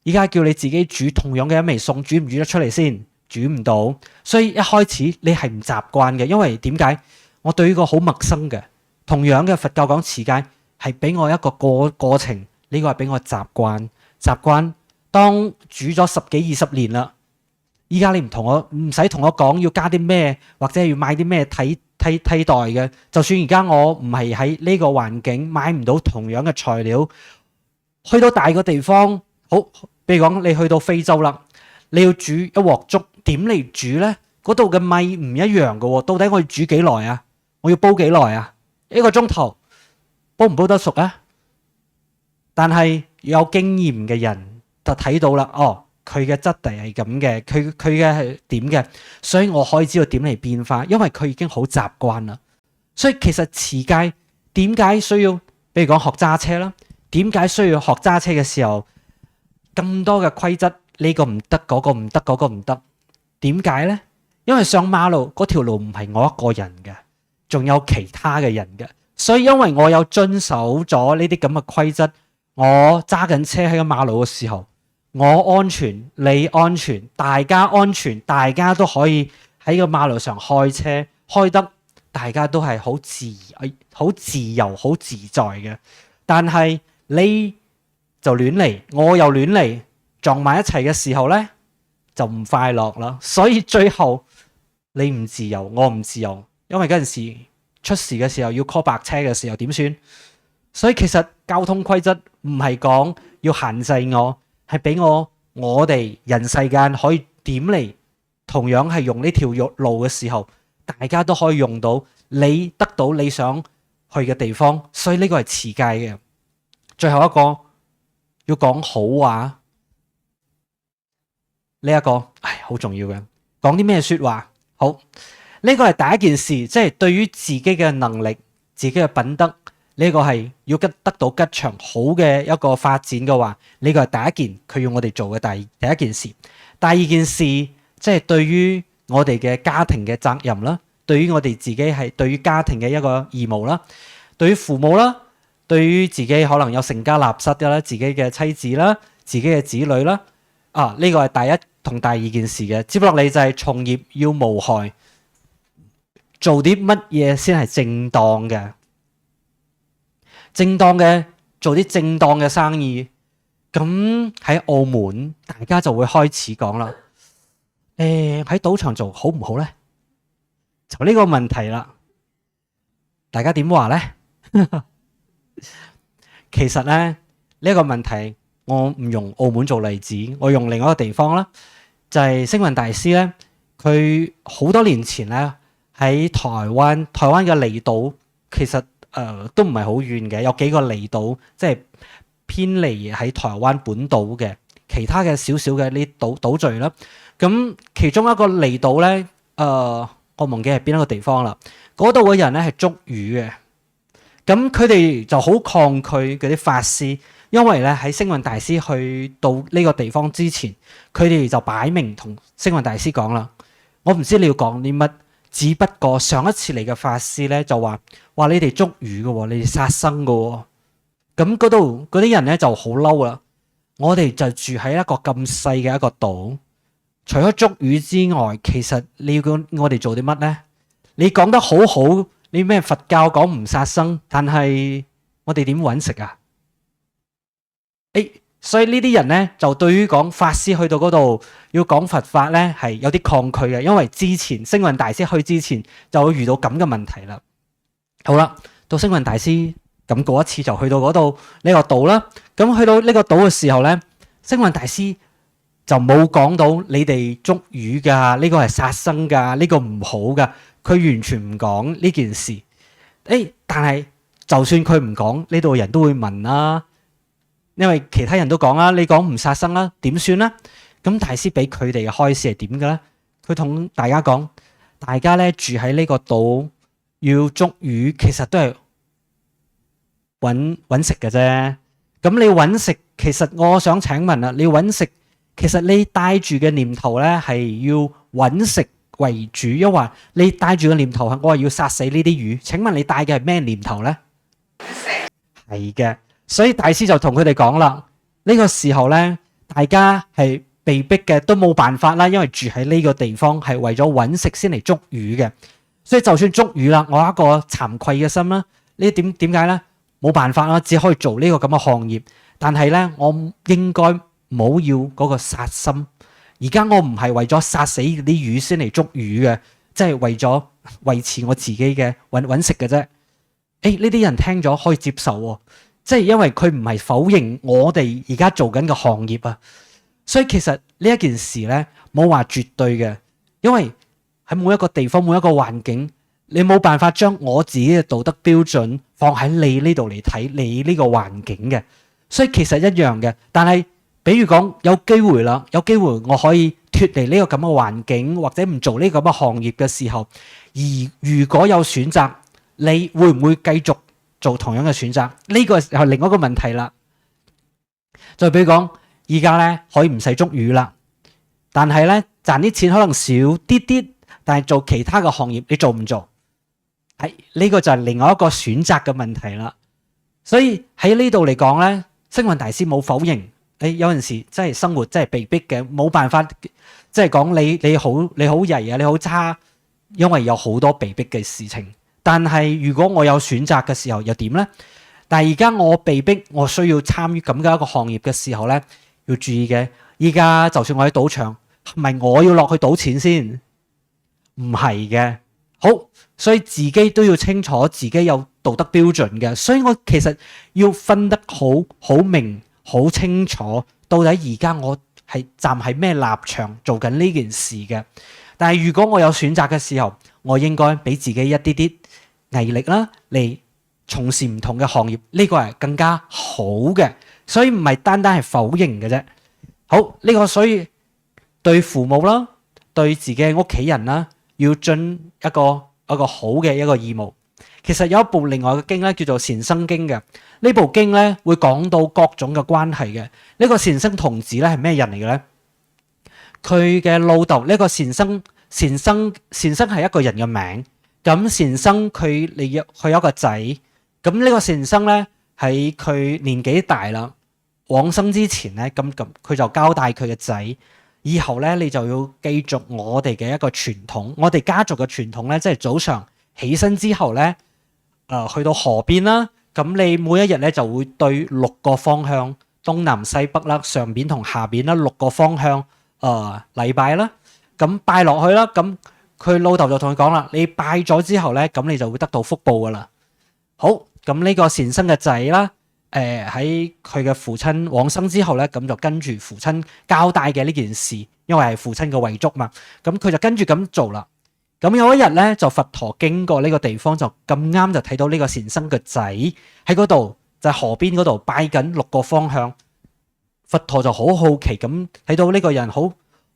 而家叫你自己煮同樣嘅一味餸，煮唔煮得出嚟先？煮唔到，所以一開始你係唔習慣嘅，因為點解？我對呢個好陌生嘅，同樣嘅佛教講持戒係俾我一個過程，呢個係俾我習慣。當煮咗10幾20年啦，依家你唔使同我講要加啲咩，或者要買啲咩替代嘅。就算而家我唔係喺呢個環境買唔到同樣嘅材料，去到大個地方，好，比如講你去到非洲啦，你要煮一鑊粥，點嚟煮呢？嗰度嘅米唔一樣嘅喎，到底我要煮幾耐啊？我要煲幾耐啊？1個鐘頭煲唔煲得熟啊？但係有經驗嘅人就睇到啦，哦，佢嘅質地係咁嘅，佢嘅係點嘅，所以我可以知道點嚟變化，因為佢已經好習慣啦。所以其實持戒點解需要？比如講學揸車啦，點解需要學揸車嘅時候咁多嘅規則？呢個唔得，嗰個唔得，嗰個唔得，點解呢？因為上馬路嗰條路唔係我一個人嘅，仲有其他嘅人嘅，所以因為我有遵守咗呢啲咁嘅規則，我揸緊車喺個馬路嘅時候，我安全，你安全，大家安全，大家都可以喺個馬路上開車，開得大家都係好自由、好自在嘅。但係你就亂嚟，我又亂嚟，撞埋一齊嘅時候呢，就唔快樂啦。所以最後你唔自由，我唔自由，因為嗰陣時出事嘅時候要 call 白車嘅時候點算？所以其實交通規則唔係講要限制我，係俾我哋人世間可以點嚟，同樣係用呢條路嘅時候，大家都可以用到，你得到你想去嘅地方。所以呢個係持戒嘅。最後一個要講好話，呢一個好重要嘅。講啲咩說話？好，呢個係第一件事，即係對於自己嘅能力、自己嘅品德，呢個係要得到吉祥好嘅一個發展嘅話，呢個係第一件佢要我哋做嘅第一件事。第二件事即係對於我哋嘅家庭嘅責任啦，對於我哋自己係對於家庭嘅一個義務啦，對於父母啦，對於自己可能有成家立室嘅啦，自己嘅妻子啦，自己嘅子女啦，呢個係第一同第二件事嘅。接落嚟就係從業要無害，做啲乜嘢先係正當嘅？正當嘅做啲正當嘅生意。咁喺澳門，大家就會開始講啦。喺賭場做好唔好呢？就呢個問題啦。大家點話呢？其實呢，呢個問題我唔用澳門做例子，我用另一個地方啦，就係星雲大師呢，佢好多年前呢，喺台灣嘅離島，其實都唔係好遠嘅，有幾個離島，即係偏離喺台灣本島嘅其他嘅少少嘅呢島嶼啦。咁其中一個離島呢，我忘記係邊一個地方啦。嗰度嘅人呢係捉魚嘅，咁佢哋就好抗拒嗰啲法師，因為咧喺星雲大師去到呢個地方之前，佢哋就擺明同星雲大師講啦，我唔知你要講啲乜，只不過上一次嚟嘅法師咧就話你哋捉魚嘅喎，你哋殺生嘅喎。咁嗰度嗰啲人咧就好嬲啦，我哋就住喺一個咁細嘅一個島，除咗捉魚之外，其實你要我哋做啲乜呢？你講得好好，你咩佛教講唔殺生，但係我哋點揾食啊？所以呢啲人咧就對於講法師去到嗰度要講佛法咧係有啲抗拒嘅，因為之前星雲大師去之前就會遇到咁嘅問題啦。好啦，到星雲大師咁嗰一次就去到嗰度呢個島啦。咁去到呢個島嘅時候咧，星雲大師就冇講到你哋捉魚噶，呢個係殺生噶，呢個唔好噶，佢完全唔講呢件事。但係就算佢唔講，呢度人都會問啦，因為其他人都講啦，你講唔殺生啦，點算啦？咁大師俾佢哋嘅開示係點嘅咧？佢同大家講，大家咧住喺呢個島要捉魚，其實都係揾食嘅啫。咁你揾食，其實我想請問啦，你揾食，其實你帶住嘅念頭咧係要揾食為主，抑或你帶住嘅念頭係我係要殺死呢啲魚？請問你帶嘅係咩念頭咧？係嘅，所以大師就同佢哋講啦，呢個時候咧，大家係被逼嘅，都冇辦法啦，因為住喺呢個地方係為咗揾食先嚟捉魚嘅，所以就算捉魚啦，我有一個慚愧嘅心啦，呢點解咧？冇辦法啦，只可以做呢個咁嘅行業，但係咧，我應該冇要嗰個殺心。而家我唔係為咗殺死啲魚先嚟捉魚嘅，即係為咗維持我自己嘅揾食嘅啫。呢啲人聽咗可以接受喎，即係因為佢唔係否認我哋而家做緊嘅行業啊。所以其實呢一件事咧冇話絕對嘅，因為喺每一個地方每一個環境，你冇辦法將我自己嘅道德標準放喺你呢度嚟睇你呢個環境嘅，所以其實一樣嘅。但係比如講有機會啦，有機會我可以脫離呢個咁嘅環境，或者唔做呢個咁嘅行業嘅時候，而如果有選擇，你會唔會繼續做同樣嘅選擇？呢個係另外一個問題啦。再比如講，而家咧可以唔使捉魚啦，但係咧賺啲錢可能少啲啲，但係做其他嘅行業，你做唔做？呢個就係另外一個選擇嘅問題啦。所以喺呢度嚟講咧，星雲大師冇否認。有陣時真係生活真係被逼嘅，冇辦法，即係講你好曳啊，你好差，因為有好多被逼嘅事情。但係如果我有選擇嘅時候又點呢？但係而家我被逼，我需要參與咁嘅一個行業嘅時候呢，要注意嘅。依家就算我喺賭場，係咪我要落去賭錢先？唔係嘅。好，所以自己都要清楚自己有道德標準嘅。所以我其實要分得好明。好清楚到底而家我係站喺咩立場做緊呢件事嘅。但係如果我有選擇嘅時候，我應該俾自己一啲啲毅力啦，嚟從事唔同嘅行業，呢個係更加好嘅。所以唔係單單係否認嘅啫。好，呢個所以對父母啦，對自己嘅屋企人啦，要盡一個好嘅一個義務。其實有一部另外嘅經咧，叫做《善生經》嘅。呢部經咧會講到各種嘅關係嘅。呢個善生童子咧係咩人嚟嘅咧？佢嘅老豆呢個善生係一個人嘅名。咁善生佢有一個仔。咁呢個善生咧喺佢年紀大啦，往生之前咧，咁佢就交代佢嘅仔，以後咧你就要繼續我哋嘅一個傳統，我哋家族嘅傳統咧，即係早上起身之後咧，去到河邊啦。咁你每一日咧就會對6個方向，東南西北啦，上邊同下邊啦，6個方向禮拜啦。咁拜落去啦，咁佢老豆就同佢講啦，你拜咗之後咧，咁你就會得到福報噶啦。好，咁呢個善生嘅仔啦，喺佢嘅父親往生之後咧，咁就跟住父親交代嘅呢件事，因為係父親嘅遺囑嘛，咁佢就跟住咁做啦。咁有一日咧，就佛陀經過呢個地方，就咁啱就睇到呢個善生嘅仔喺嗰度，就係河邊嗰度拜緊6個方向。佛陀就好好奇咁睇到呢個人好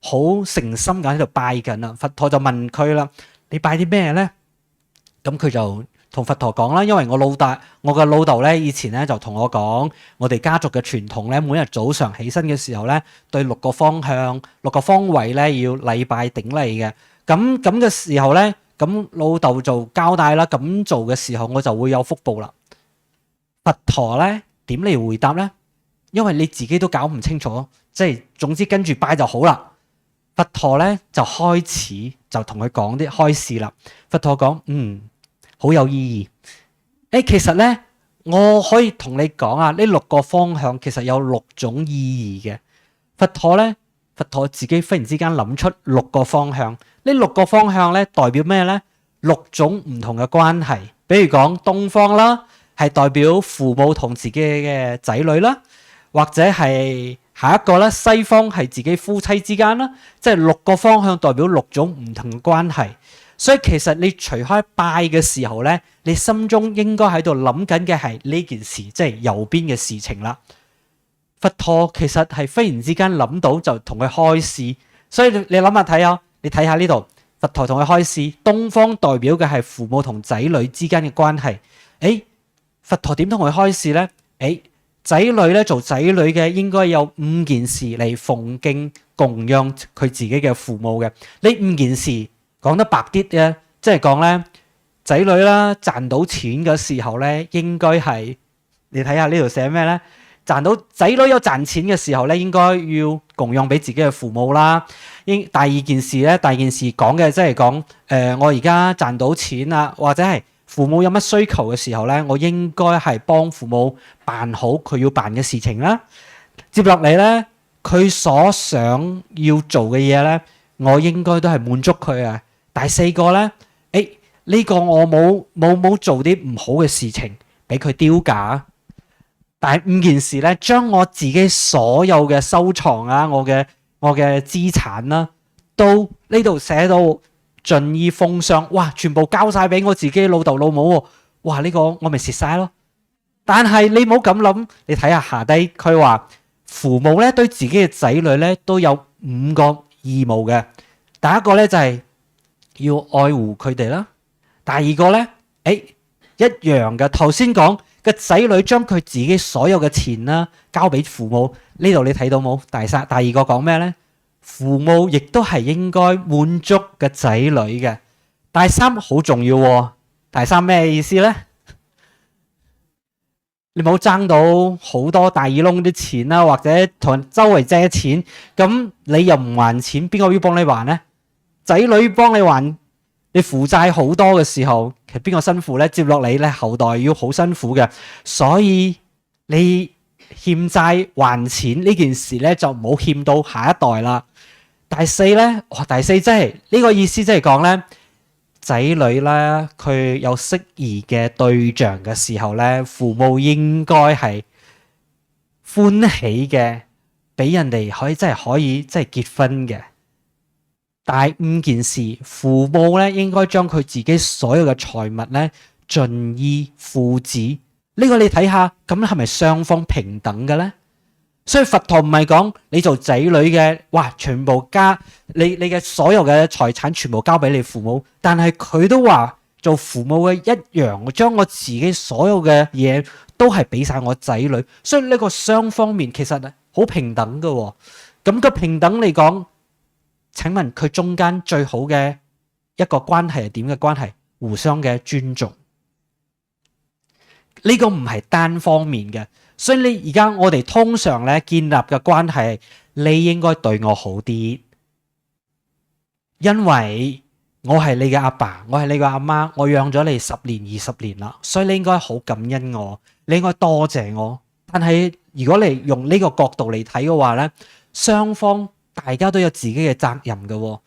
誠心咁喺度拜緊啦。佛陀就問佢啦：你拜啲咩咧？咁佢就同佛陀講啦，因為我嘅老豆咧以前咧就同我講，我哋家族嘅傳統咧，每日早上起身嘅時候咧，對6個方向、6個方位咧要禮拜頂禮嘅。咁嘅時候咧，咁老豆就交代啦，咁做嘅時候我就會有福報啦。佛陀咧點嚟回答咧？因為你自己都搞唔清楚，即係總之跟住拜就好啦。佛陀咧就開始就同佢講啲開示啦。佛陀講，好有意義。其實咧我可以同你講啊，呢6個方向其實有6種意義嘅。佛陀自己忽然之間諗出6個方向。呢6個方向咧代表咩咧？6種唔同嘅關係。比如講東方啦，係代表父母同自己嘅仔女啦，或者係下一個咧，西方係自己夫妻之間啦。即係6個方向代表6種唔同嘅關係。所以其實你除開拜嘅時候咧，你心中應該喺度諗緊嘅係呢件事，即係右邊嘅事情啦。佛陀其實係忽然之間諗到就同佢開示。所以你諗下睇下，你睇下呢度佛陀同佢開示，東方代表嘅係父母同仔女之間嘅關係。佛陀點同佢開示呢？仔女咧做仔女嘅應該有5件事嚟奉敬供養佢自己嘅父母嘅。呢5件事講得白啲嘅，即係講咧仔女啦賺到錢嘅時候咧，應該係你睇下呢度寫咩咧？賺到仔女有賺錢嘅時候咧，應該要供養俾自己嘅父母啦。第二件事講嘅即係講我而家賺到錢啦，或者係父母有乜需求嘅時候咧，我應該係幫父母辦好佢要辦嘅事情啦。接落嚟咧，佢所想要做嘅嘢咧，我應該都係滿足佢啊。第4個咧，呢個我冇做啲唔好嘅事情俾佢丟架。第5件事咧，將我自己所有嘅收藏啊，我嘅資產啦，都呢度寫到盡意奉上，哇！全部交晒俾我自己老豆老母喎，哇！呢個我咪蝕晒咯。但係你唔好咁諗，你睇下下低佢話父母咧對自己嘅仔女咧都有5個義務嘅。第一個咧就係要愛護佢哋啦。第二個咧，一樣嘅，頭先講個仔女將佢自己所有嘅錢啦交俾父母，呢度你睇到冇？第二個講咩咧？父母亦都係應該滿足嘅仔女嘅。第3好重要喎。第3咩意思咧？你冇爭到好多大耳窿啲錢啦，或者同周圍借錢，咁你又唔還錢，邊個要幫你還咧？仔女幫你還，你負債好多嘅時候，其實邊個辛苦咧？接落嚟咧，後代要好辛苦嘅，所以你欠債還錢呢件事咧，就唔好欠到下一代啦。第4咧，第4即係呢個意思，即係講咧，仔女咧佢有適宜嘅對象嘅時候咧，父母應該係歡喜嘅，俾人哋可以結婚嘅。第5件事，父母咧應該將佢自己所有嘅財物咧盡依父子。呢個你睇下，咁係咪雙方平等嘅咧？所以佛陀唔係講你做仔女嘅，哇，全部你嘅所有嘅財產全部交俾你父母，但係佢都話做父母嘅一樣，我將我自己所有嘅嘢都係俾晒我仔女，所以呢個雙方面其實好平等嘅喎。咁個平等嚟講，請問佢中間最好嘅一個關係係點嘅關係？互相嘅尊重，呢個唔係單方面嘅。所以你而家我哋通常咧建立嘅關係，你應該對我好啲，因為我係你嘅阿爸，我係你嘅阿媽，我養咗你10年20年啦，所以你應該好感恩我，你應該多謝我。但係如果你用呢個角度嚟睇嘅話咧，雙方大家都有自己嘅責任嘅，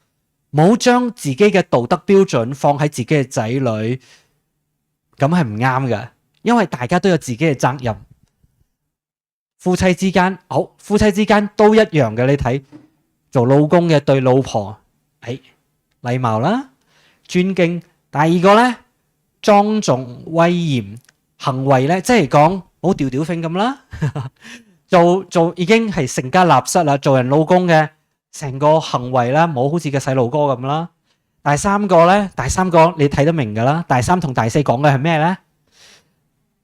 冇將自己嘅道德標準放喺自己嘅仔女，咁係唔啱嘅，因為大家都有自己嘅責任。夫妻之間都一樣嘅，你睇做老公嘅對老婆，禮貌啦，尊敬。第二個咧，莊重威嚴，行為咧，即係講冇吊吊揈咁啦，做已經係成家立室啦，做人老公嘅成個行為啦，冇好似個細路哥咁啦。第三個你睇得明噶啦。第3同第4講嘅係咩咧？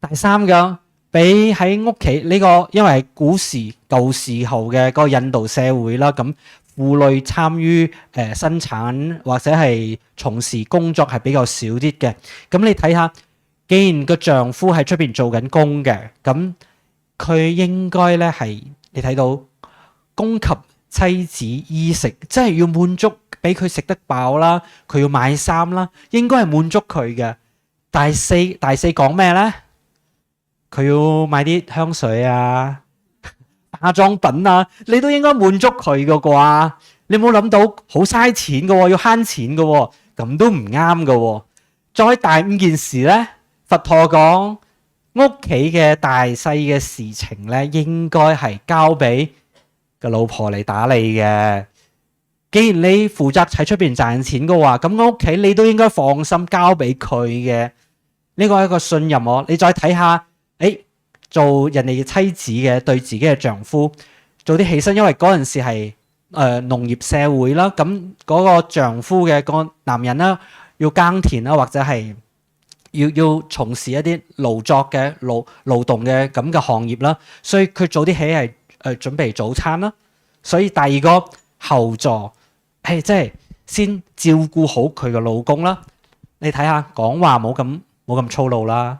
第3個。俾喺屋企呢個，因為古時舊時候嘅個印度社會啦，咁婦女參與生產或者係從事工作係比較少啲嘅。咁你睇下，既然個丈夫喺出邊做緊工嘅，咁佢應該咧係你睇到供給妻子衣食，即係要滿足俾佢食得飽啦，佢要買衫啦，應該係滿足佢嘅。第四講咩咧？佢要買啲香水啊、化妝品啊，你都應該滿足佢嘅啩？你冇諗到好嘥錢嘅喎，要慳錢嘅喎，咁都唔啱嘅喎。再第5件事咧，佛陀講屋企嘅大細嘅事情咧，應該係交俾個老婆嚟打理嘅。既然你負責喺出邊賺錢嘅話，咁屋企你都應該放心交俾佢嘅。呢個係一個信任我。你再睇下。做人哋嘅妻子嘅對自己嘅丈夫做啲起身，因為嗰陣時係農業社會啦，咁嗰個丈夫嘅個男人啦，要耕田啦，或者係要從事一啲勞作嘅勞動嘅咁嘅行業啦，所以佢早啲起係準備早餐啦。所以第二個後座係即係先照顧好佢嘅老公啦。你睇下講話冇咁粗魯啦。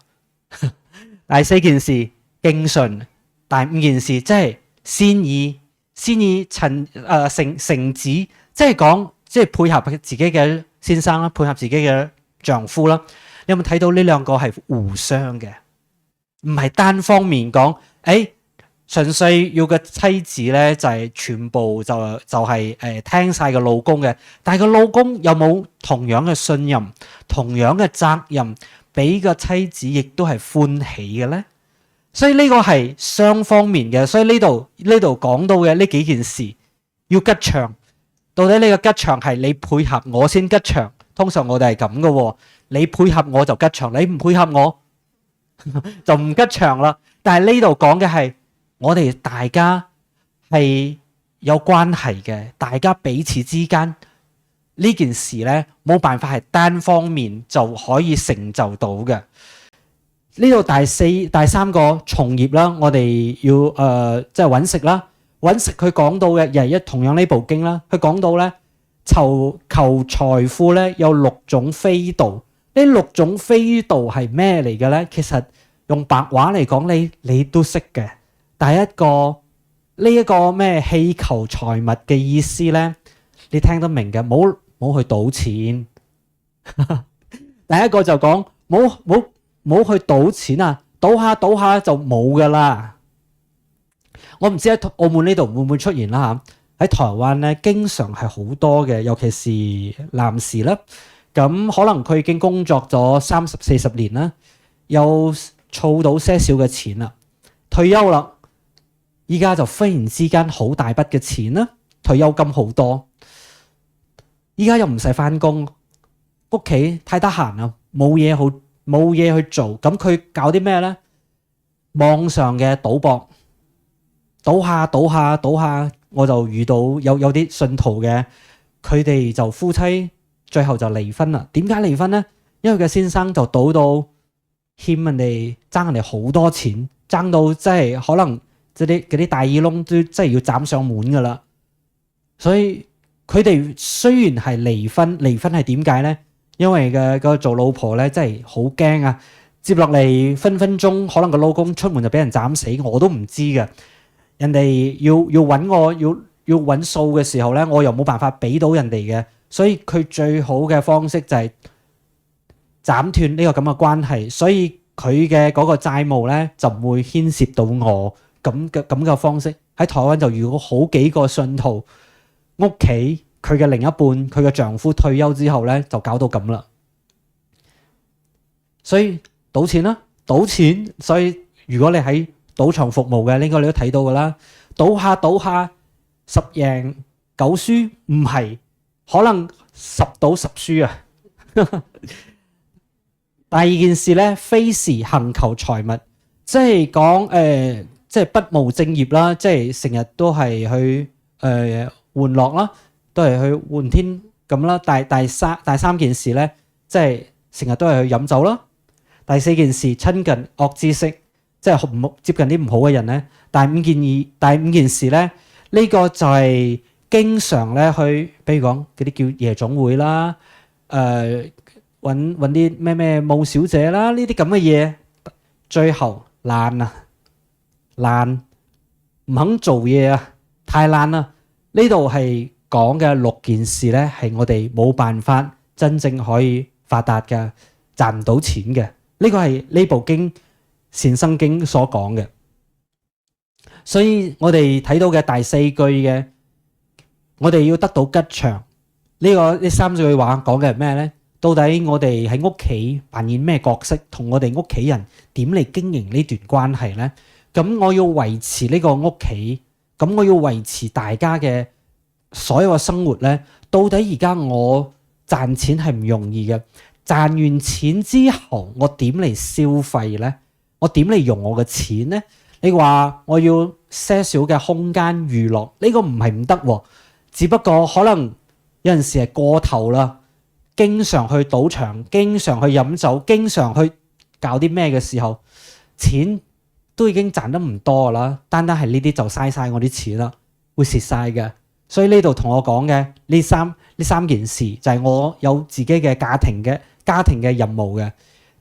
第四件事敬順，第五件事即係先以承子，即係講即係配合自己嘅先生啦，配合自己嘅丈夫啦。你有冇睇到呢兩個係互相嘅，唔係單方面講，純粹要個妻子咧就係全部就係聽晒個老公嘅，但係個老公有冇同樣嘅信任、同樣嘅責任，俾個妻子亦都係歡喜嘅咧？所以呢個係雙方面嘅，所以呢度講到嘅呢幾件事要吉祥。到底呢個吉祥係你配合我先吉祥？通常我哋係咁嘅喎，你配合我就吉祥，你唔配合我就唔吉祥啦。但係呢度講嘅係我哋大家係有關係嘅，大家彼此之間呢件事呢，冇辦法係單方面就可以成就到嘅。呢度第三個從業啦，我哋要即係揾食啦。揾食佢講到嘅又係同樣呢部經啦，佢講到咧求財富咧有6種非道。呢6種非道係咩嚟嘅咧？其實用白話嚟講，你都識嘅。第一個呢一個咩祈求財物嘅意思咧，你聽得明嘅，冇去賭錢。第一個就講冇去賭錢啊，賭下就冇噶啦。我唔知喺澳門呢度會唔會出現啦嚇。喺台灣咧，經常係好多嘅，尤其是男士啦。咁可能佢已經工作咗30-40年啦，又儲到些少嘅錢啦，退休啦，依家就忽然之間好大筆嘅錢啦，退休金好多，依家又唔使翻工，屋企太得閒啦，冇嘢去做，咁佢搞啲咩咧？網上嘅賭博。賭下，我就遇到有啲信徒嘅，佢哋就夫妻最後就離婚啦。點解離婚呢？因為個先生就賭到欠人哋爭人哋好多錢，爭到即係可能嗰啲大耳窿都即係要斬上門噶啦。所以佢哋雖然係離婚係點解呢？因為個做老婆咧真係好驚啊！接落嚟分分鐘可能個老公出門就俾人斬死，我都唔知嘅。人哋要揾我要揾數嘅時候咧，我又冇辦法俾到人哋嘅，所以佢最好嘅方式就係斬斷呢個咁嘅關係，所以佢嘅嗰個債務咧就唔會牽涉到我咁嘅方式。喺台灣就遇到好幾個信徒屋企佢嘅另一半佢嘅丈夫退休之後咧就搞到咁啦，所以賭錢啦，賭錢，所以如果你喺賭場服務嘅，呢個你都睇到噶啦。賭下10贏9輸，唔係可能10賭10輸啊。第二件事咧，非時行求財物，即係講即係不務正業啦，即係成日都係去玩樂啦，都係去玩天咁啦。第三件事咧，即係成日都係去飲酒啦。第四件事，親近惡知識。即係接近啲唔好嘅人咧。第五件事咧，呢個就係經常咧去，比如講嗰啲叫夜總會啦，揾啲咩舞小姐啦，呢啲咁嘅嘢，最後懶唔肯做嘢啊，太懶啦。呢度係講嘅6件事咧，係我哋冇辦法真正可以發達嘅，賺唔到錢嘅。呢個係呢部經善生經所講嘅，所以我哋睇到嘅第4句嘅，我哋要得到吉祥。呢3句話講嘅係咩呢？到底我哋喺屋企扮演咩角色？同我哋屋企人點嚟經營呢段關係呢？咁我要維持呢個屋企，咁我要維持大家嘅所有嘅生活呢？到底而家我賺錢係唔容易嘅，賺完錢之後我點嚟消費呢？我點嚟用我嘅錢呢？你話我要些少嘅空間娛樂，呢個唔係唔得喎。只不過可能有陣時係過頭啦，經常去賭場，經常去飲酒，經常去搞啲咩嘅時候，錢都已經賺得唔多啦，單單係呢啲就嘥晒我啲錢啦，會蝕晒嘅。所以呢度同我講嘅呢三件事就係我有自己嘅家庭嘅任務嘅。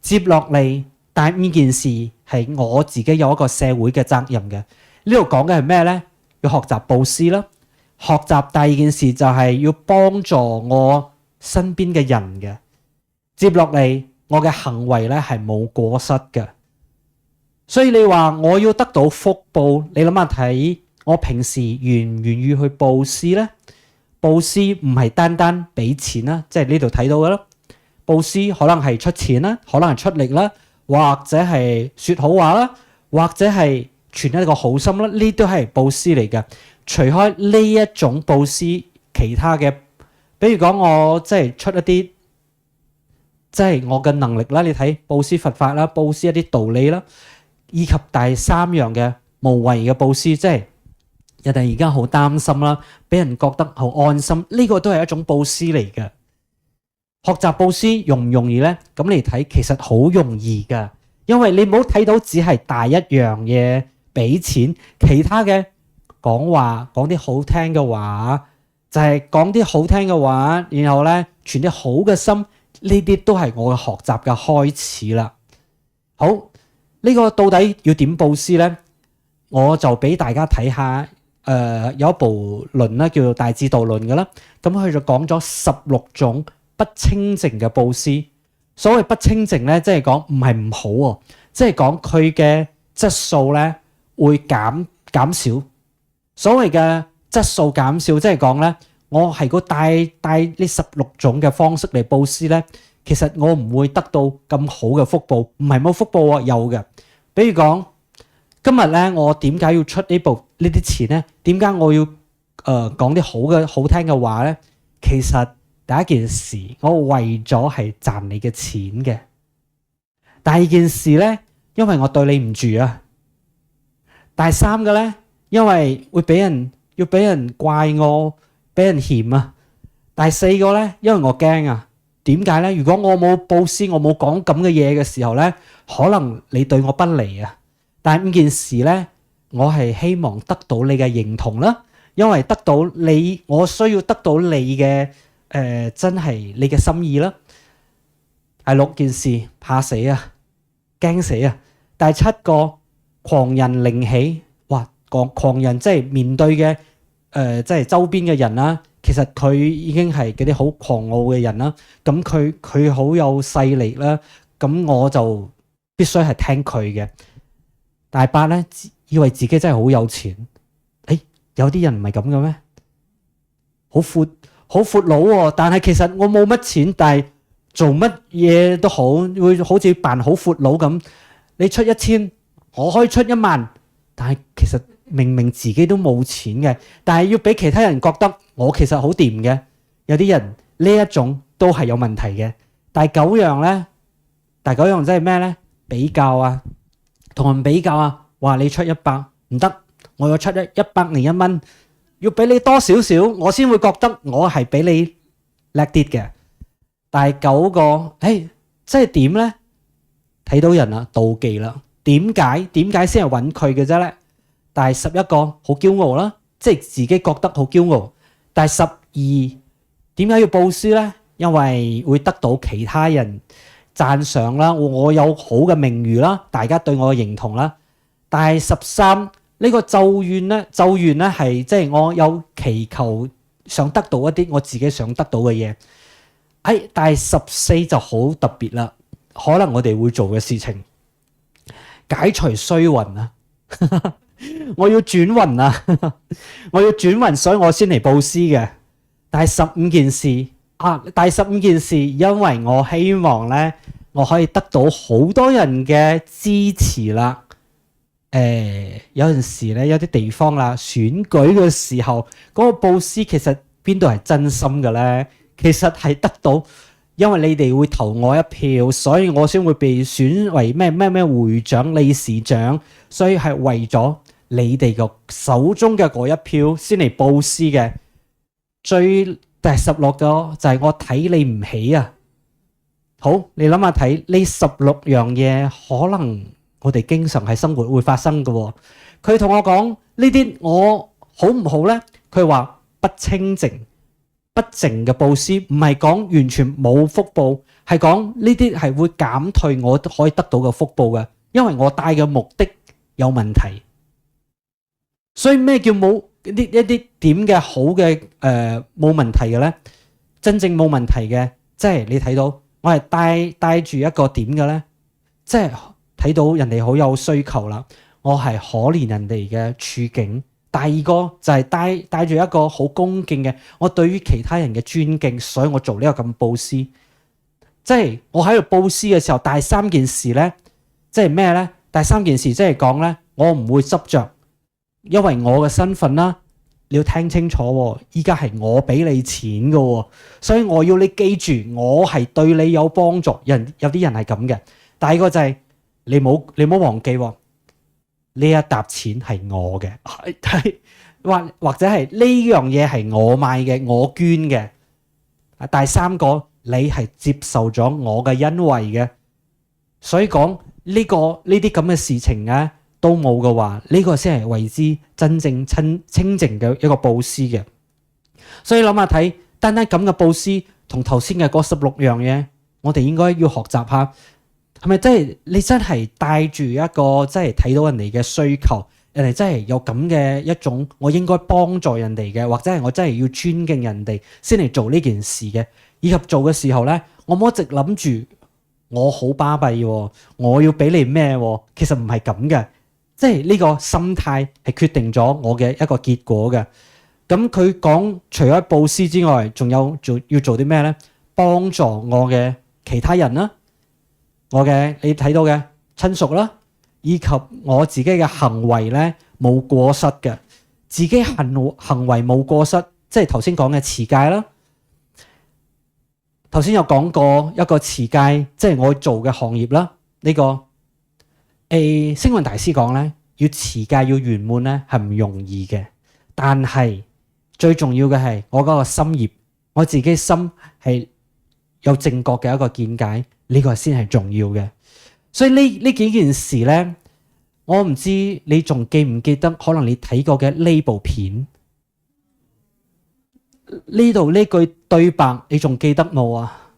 接落嚟第5件事係我自己有一個社會嘅責任嘅。呢度講嘅係咩呢？要學習布施啦。學習第2件事就係要幫助我身邊嘅人嘅。接落嚟我嘅行為咧係冇過失嘅。所以你話我要得到福報，你諗下睇我平時願唔願意去布施呢？布施唔係單單俾錢啦，即係呢度睇到嘅啦。布施可能係出錢啦，可能係出力啦，或者係說好話啦，或者係傳一個好心啦，呢都係布施嚟嘅。除開呢一種布施，其他嘅，比如講我即係出一啲即係我嘅能力啦，你睇布施佛法啦，布施一啲道理啦，以及第3樣嘅無為嘅布施，即係人哋而家好擔心啦，俾人覺得好安心，呢個都係一種布施嚟嘅。學習布施容唔容易呢？咁你睇其實好容易噶，因為你唔好睇到只係大一樣嘢俾錢，其他嘅講話講啲好聽嘅話，就係講啲好聽嘅話，然後咧傳啲好嘅心，呢啲都係我嘅學習嘅開始啦。好，呢個到底要點布施呢？我就俾大家睇下，有一部論啦，叫做《大智度論》嘅啦，咁佢就講咗16種不清淨嘅布施。所謂不清淨咧，即係講唔係唔好喎，即係講佢嘅質素咧會減少。所謂嘅質素減少，即係講咧，我係個帶呢16種嘅方式嚟布施咧，其實我唔會得到咁好嘅福報，唔係冇福報喎，有嘅。比如講今日咧，我點解要出呢啲錢咧？點解我要講啲好聽嘅話咧？其實第一件事，我為咗係賺你嘅錢嘅。第2件事咧，因為我對你唔住啊。第3個咧，因為會要俾人怪我，俾人嫌啊。第4個咧，因為我驚啊。點解咧？如果我冇布施，我冇講咁嘅嘢嘅時候咧，可能你對我不利啊。第5件事咧，我係希望得到你嘅認同啦，因為我需要得到你嘅真係你嘅心意啦。第6件事，怕死啊，驚死啊。第7個，狂人令喜。哇，狂人即係面對嘅即係周邊嘅人啦，其實佢已經係嗰啲好狂傲嘅人啦，咁佢好有勢力啦，咁我就必須係聽佢嘅。第8咧，以為自己真係好有錢。有啲人唔係咁嘅咩？好闊佬喎，但係其實我冇乜錢，但係做乜嘢都好，會好似扮好闊佬咁。你出1000，我可以出1萬，但係其實明明自己都冇錢嘅，但係要俾其他人覺得我其實好掂嘅。有啲人呢一種都係有問題嘅。第9樣咧，第9樣即係咩咧？比較啊，同人比較啊，話你出100唔得，我要出101蚊，要俾你多少少，我先會覺得我係比你叻啲嘅。第9個，即係點咧？睇到人啦，妒忌啦。點解先係揾佢嘅啫咧？第11個，好驕傲啦，即係自己覺得好驕傲。第12，點解要布施咧？因為會得到其他人讚賞啦，我有好嘅名譽啦，大家對我嘅認同啦。第13，呢個咒願咧係即係我有祈求，想得到一啲我自己想得到嘅嘢。第14就好特別啦，可能我哋會做嘅事情，解除衰運啊！我要轉運啊！我要轉運，所以我先嚟布施嘅。第15件事，因為我希望咧，我可以得到好多人嘅支持啦。有陣時咧，有啲地方啦，選舉嘅時候，嗰個布施其實邊度係真心嘅咧？其實係得到，因為你哋會投我一票，所以我先會被選為咩會長、理事長，所以係為咗你哋個手中嘅嗰一票先嚟布施嘅。最第16個就係我睇你唔起啊。好，你諗下睇呢16樣嘢，可能我哋經常喺生活會發生嘅喎。佢同我講呢啲我好唔好呢？佢話不清淨、不淨嘅布施，唔係講完全冇福報，係講呢啲係會減退我可以得到嘅福報嘅，因為我帶嘅目的有問題。所以咩叫冇一啲點嘅好嘅冇問題嘅呢？真正冇問題嘅，即係你睇到我係帶住一個點嘅呢？即係睇到人哋好有需求啦，我係可憐人哋嘅處境。第二個就係帶住一個好恭敬嘅，我對於其他人嘅尊敬，所以我做呢個咁布施。即係我喺度布施嘅時候，第3件事呢，即係咩呢？第3件事即係講呢，我唔會執着，因為我嘅身份啦，你要聽清楚喎，依家係我俾你錢嘅喎，所以我要你記住，我係對你有幫助。有啲人係咁嘅。第二個就係你冇忘記喎。呢一沓錢係我嘅，或者係呢樣嘢係我買嘅，我捐嘅。第3個，你係接受咗我嘅恩惠嘅，所以講呢啲咁嘅事情咧都冇嘅話，呢個先係為之真正清淨嘅一個布施嘅。所以諗下睇，單單咁嘅布施同頭先嘅嗰16樣嘢，我哋應該要學習下。係咪真係你真係帶住一個真係睇到人哋嘅需求，人哋真係有咁嘅一種我應該幫助人哋嘅，或者係我真係要尊敬人哋先嚟做呢件事嘅，以及做嘅時候咧，我冇一直諗住我好巴閉，我要俾你咩？其實唔係咁嘅，即係呢個心態係決定咗我嘅一個結果嘅。咁佢講除咗布施之外，仲有要做啲咩咧？幫助我嘅其他人啦。我嘅你睇到嘅親屬啦，以及我自己嘅行為咧冇過失嘅，自己行為冇過失，即係頭先講嘅持戒啦。頭先有講過一個持戒，即係我做嘅行業啦。呢個星雲大師講咧，要持戒要圓滿咧係唔容易嘅，但係最重要嘅係我嗰個心業，我自己心係有正確嘅一個見解。呢個先係重要嘅，所以呢幾件事咧，我唔知你仲記唔記得，可能你睇過嘅呢部片，呢度呢句對白你仲記得冇啊？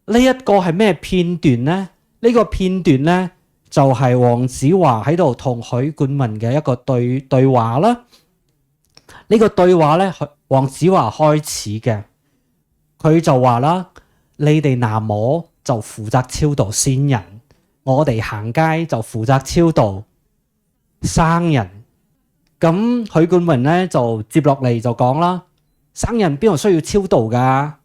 呢一個係咩片段咧？呢個片段咧就係黃子華喺度同許冠文嘅一個對話啦。呢個對話咧，黃子華開始嘅，佢就話啦：你哋喃嘸就負責超度先人，我哋行街就負責超度生人。咁許冠文咧就接落嚟就講啦：生人邊度需要超度噶？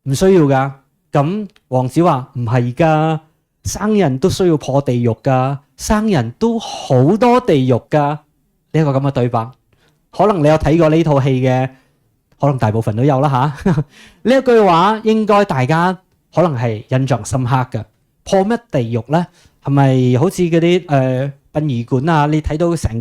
唔需要噶。咁黃子華唔係噶，生人都需要破地獄噶，生人都好多地獄噶。呢一個咁嘅對白，可能你有睇過呢套戲嘅，可能大部分都有啦吓。呢一句話應該大家可能係印象深刻嘅。破咩地獄咧？係咪好似嗰啲殯儀館啊？你睇到成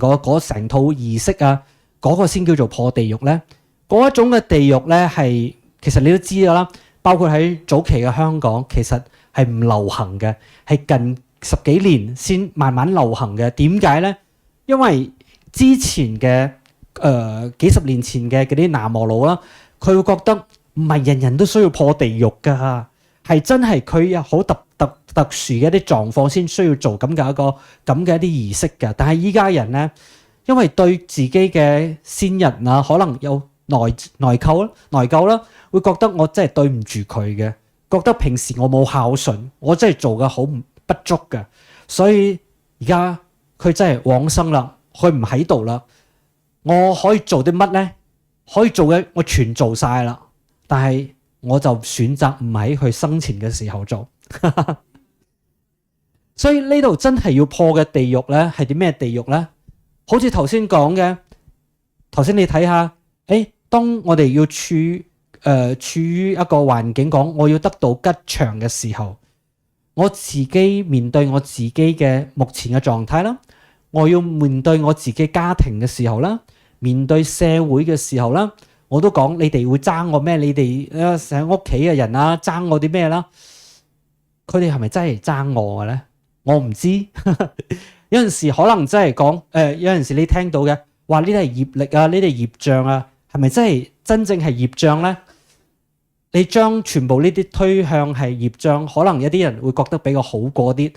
套儀式啊，嗰個先叫做破地獄咧？嗰一種嘅地獄咧係，其實你都知㗎啦。包括喺早期嘅香港，其實係唔流行嘅，係近10幾年先慢慢流行嘅。點解咧？因為之前嘅幾十年前嘅嗰啲喃嘸佬啦，佢會覺得唔係人人都需要破地獄㗎，係真係佢有好特殊嘅一啲狀況先需要做咁嘅一啲儀式㗎。但係依家人咧，因為對自己嘅先人啊，可能有內疚啦，會覺得我真係對唔住佢嘅，覺得平時我冇孝順，我真係做嘅好不足嘅，所以而家佢真係往生啦，佢唔喺度啦，我可以做啲乜咧？可以做嘅我全做晒啦，但係我就選擇唔喺佢生前嘅時候做。所以呢度真係要破嘅地獄咧，係啲咩地獄咧？好似頭先講嘅，頭先你睇下，當我哋要處於一個環境講我要得到吉祥嘅時候，我自己面對我自己嘅目前嘅狀態啦，我要面對我自己家庭嘅時候啦，面對社會嘅時候啦，我都講你哋會爭我咩？你哋成屋企嘅人啦，爭我啲咩啦？佢哋係咪真係爭我嘅咧？我唔知。有陣時可能真係講有陣時你聽到嘅話呢啲係業力啊，呢啲係業障啊，係咪真正係業障咧？你將全部呢啲推向係業障，可能有啲人會覺得比較好過啲。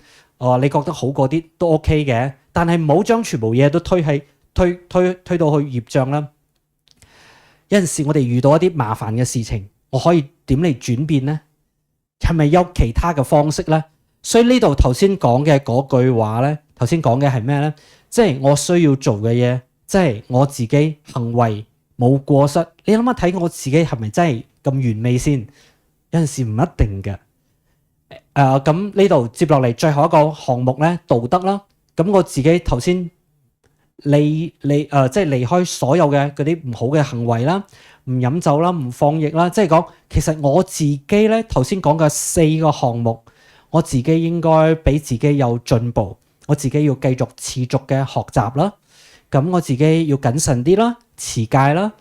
你覺得好過啲都 OK 嘅，但係唔好將全部嘢都推到去業障啦。有陣時我哋遇到一啲麻煩嘅事情，我可以點嚟轉變呢？係咪有其他嘅方式呢？所以呢度頭先講嘅嗰句話呢，頭先講嘅係咩呢？即係我需要做嘅嘢，即係我自己行為冇過失。你諗下睇我自己係咪真係咁完美先？有陣時唔一定嘅。咁呢度接落嚟最後一個項目咧，道德啦。咁我自己頭先即係離開所有嘅嗰啲唔好嘅行為啦，唔飲酒啦，唔放逸啦，即係講其實我自己咧頭先講嘅4個項目，我自己應該俾自己有進步，我自己要繼續持續嘅學習啦。咁我自己要謹慎啲啦，持戒啦，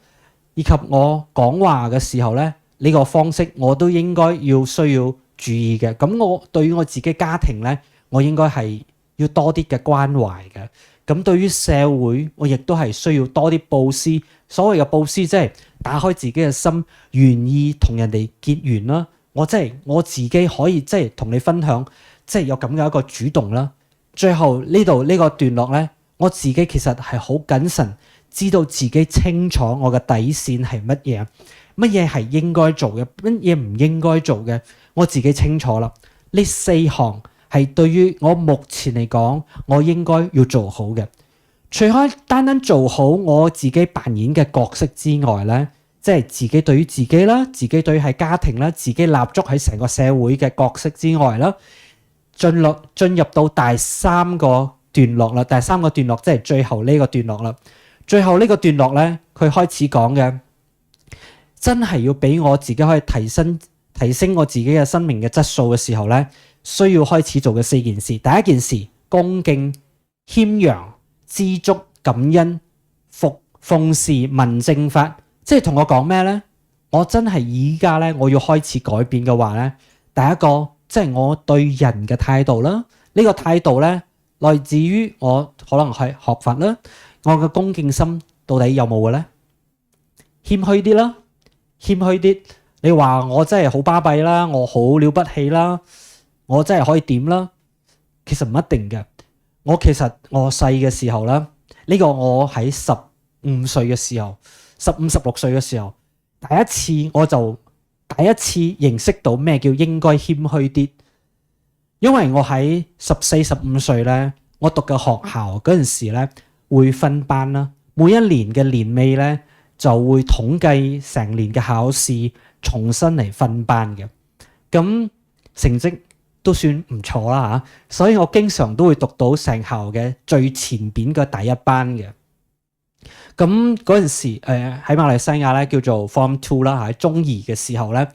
以及我講話嘅時候咧，呢個方式我都應該需要注意嘅。咁我對於我自己家庭咧，我應該係要多啲嘅關懷嘅。咁對於社會，我亦都係需要多啲布施。所謂嘅布施，即係打開自己嘅心，願意同人哋結緣啦。我自己可以即係同你分享，即係有咁嘅一個主動啦。最後呢度呢個段落咧，我自己其實係好謹慎，知道自己清楚我嘅底線係乜嘢，乜嘢係應該做嘅，乜嘢唔應該做嘅，我自己清楚啦。呢4項係對於我目前嚟講，我應該要做好嘅。除開單單做好我自己扮演嘅角色之外咧，即係自己對於自己啦，自己對於喺家庭啦，自己立足喺成個社會嘅角色之外啦，進入到第3個段落啦。第3個段落即係最後呢個段落啦。最後呢個段落咧，佢開始講嘅真係要俾我自己可以提升我自己嘅生命嘅質素嘅時候咧，需要開始做嘅4件事。第一件事，恭敬、謙讓、知足、感恩、奉事、聞正法。即係同我講咩咧？我真係而家咧，我要開始改變嘅話咧，第一個即係我對人嘅態度啦。呢個態度咧，來自於我可能係學佛啦。我嘅恭敬心到底有冇嘅咧？謙虛啲啦，謙虛啲。你話我真係好巴閉啦，我好了不起啦，我真係可以點啦？其實唔一定嘅。我細嘅時候啦，呢個我喺15歲嘅時候，15、16歲嘅時候，第一次認識到咩叫應該謙虛啲。因為我喺14、15歲咧，我讀嘅學校嗰陣時咧會分班啦，每一年嘅年尾咧就會統計成年嘅考試，重新嚟分班嘅。咁成績都算唔錯啦嚇，所以我經常都會讀到成校嘅最前邊嘅第一班嘅。咁嗰陣時喺馬來西亞咧叫做 Form 2啦，喺中二嘅時候咧，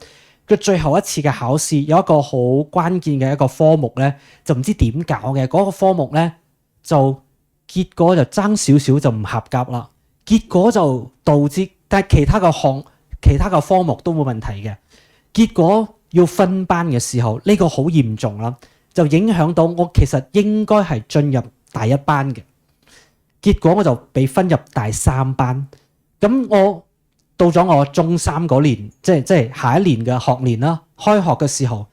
佢最後一次嘅考試有一個好關鍵嘅一個科目咧，就唔知點搞嘅嗰個科目咧，就結果就爭少少就唔合格啦。結果就導致，但係其他嘅科目都冇問題嘅。結果要分班嘅時候，呢個好嚴重啦，就影響到我其實應該係進入第一班嘅。結果我就被分入第3班。咁我到咗我中3嗰年，即係下一年嘅學年啦，開學嘅時候，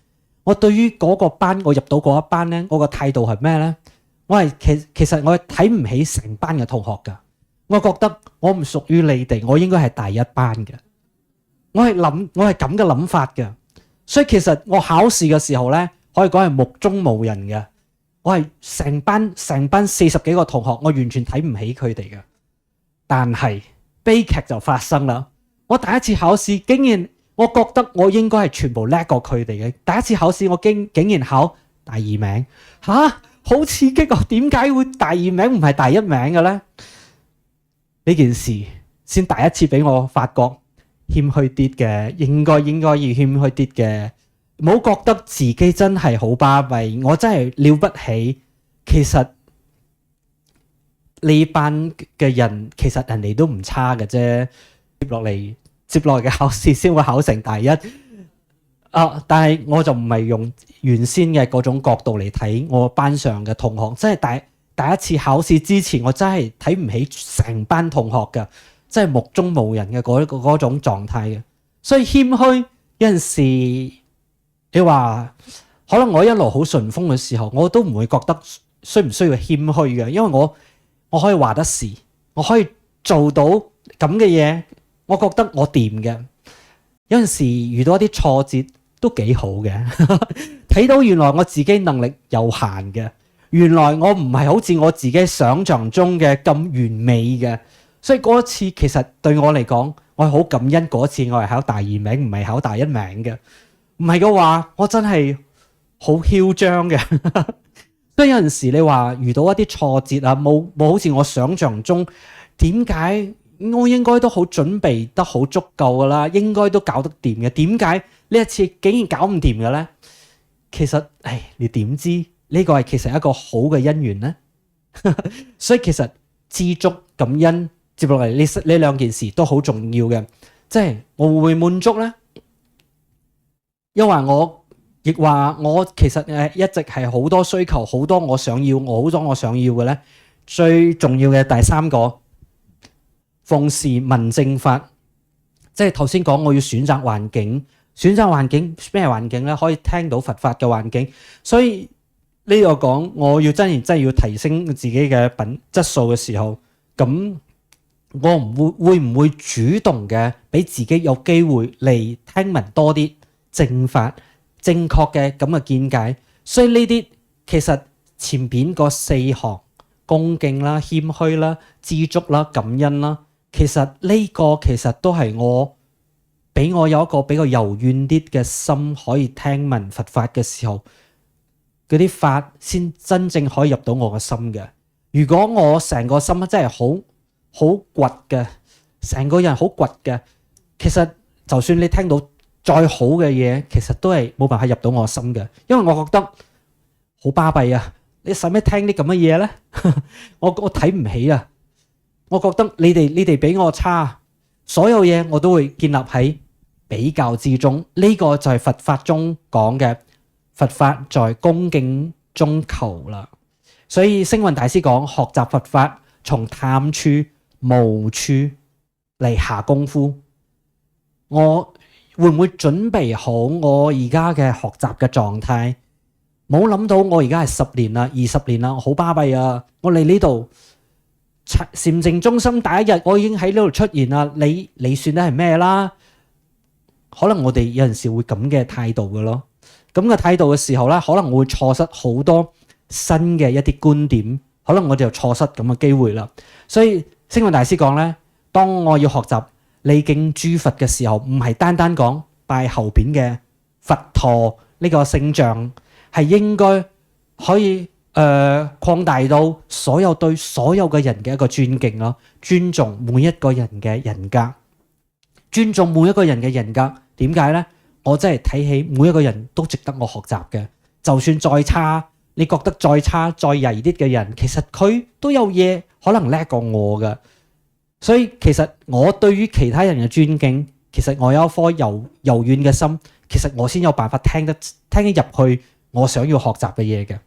我對於嗰個班，我入到嗰一班咧，我個態度係咩咧？我係其實我係睇唔起成班嘅同學㗎。我覺得我唔屬於你哋，我應該係第一班嘅。我係咁嘅諗法嘅。所以其實我考試嘅時候咧，可以講係目中無人嘅。我係成班40幾個同學，我完全睇唔起佢哋嘅。但係悲劇就發生啦。我第一次考試，竟然我覺得我應該係全部叻過佢哋嘅。第一次考試，我竟然考第2名。好刺激啊！點解會第2名唔係第1名嘅咧？呢件事先第一次俾我發覺謙虛啲嘅，應該要謙虛啲嘅，唔好覺得自己真係好巴閉，我真係了不起。其實呢班嘅人其實人哋都唔差嘅啫。接落嚟接落嚟嘅考試先會考成第一。但係我就唔係用原先嘅嗰種角度嚟睇我班上嘅同學，即係第一次考試之前，我真係睇唔起成班同學㗎，即係目中無人嘅嗰種狀態嘅。所以謙虛有陣時，你話可能我一路好順風嘅時候，我都唔會覺得需唔需要謙虛嘅，因為我可以話得事，我可以做到咁嘅嘢，我覺得我掂嘅。有陣時遇到一啲挫折都幾好嘅，睇到原來我自己能力有限嘅，原來我唔係好似我自己想象中嘅咁完美嘅，所以嗰次其實對我嚟講，我係好感恩嗰次我係考第二名，唔係考第一名嘅。唔係嘅話，我真係好囂張嘅。所以有陣時你話遇到一啲挫折啊，冇好似我想象中，點解我應該都好準備得好足夠噶啦，應該都搞得掂嘅，點解呢一次竟然搞唔掂嘅咧？其實，你點知呢個係其實一個好嘅姻緣呢？所以其實知足感恩，接落嚟呢兩件事都好重要嘅。即係我會唔會滿足咧？因為我亦話我其實一直係好多需求，好多我想要嘅咧。最重要嘅第三個，奉事問正法，即係頭先講我要選擇環境咩環境咧？可以聽到佛法嘅環境。所以呢個講我要真係要提升自己嘅品質素嘅時候，咁我會唔會主動嘅俾自己有機會嚟聽聞多啲正法正確嘅咁嘅見解？所以呢啲其實前邊嗰四項恭敬啦、謙虛啦、知足啦、感恩啦，其實呢個其實都係俾我有一個比較柔軟啲嘅心，可以聽聞佛法嘅時候，嗰啲法先真正可以入到我嘅心嘅。如果我成個心真係好倔嘅，成個人好倔嘅，其實就算你聽到再好嘅嘢，其實都係冇辦法入到我心嘅，因為我覺得好巴閉啊！你使咩聽啲咁嘅嘢咧？我睇唔起啊！我覺得你哋比我差，所有嘢我都會建立喺比較之中。呢個就係佛法中講嘅佛法在恭敬中求啦。所以星雲大師講，學習佛法從探處無處嚟下功夫。我會唔會準備好我而家嘅學習嘅狀態？冇諗到我而家係10年啦、20年啦，好巴閉啊！我嚟呢度禪淨中心第一日，我已經喺呢度出現啦。你算得係咩啦？可能我哋有陣時會咁嘅態度嘅咯。咁嘅態度嘅時候咧，可能會錯失好多新嘅一啲觀點，可能我哋就錯失咁嘅機會啦。所以星雲大師講咧，當我要學習禮敬諸佛嘅時候，唔係單單講拜後邊嘅佛陀呢個聖像，係應該可以擴大到對所有嘅人嘅一個尊敬咯，尊重每一個人嘅人格，尊重每一個人嘅人格。點解咧？我真係睇起每一個人都值得我學習嘅，就算再差，你覺得再差再曳啲嘅人，其實佢都有嘢可能叻過我㗎。所以其實我對於其他人嘅尊敬，其實我有一顆柔軟嘅心，其實我先有辦法聽得入去我想要學習嘅嘢嘅。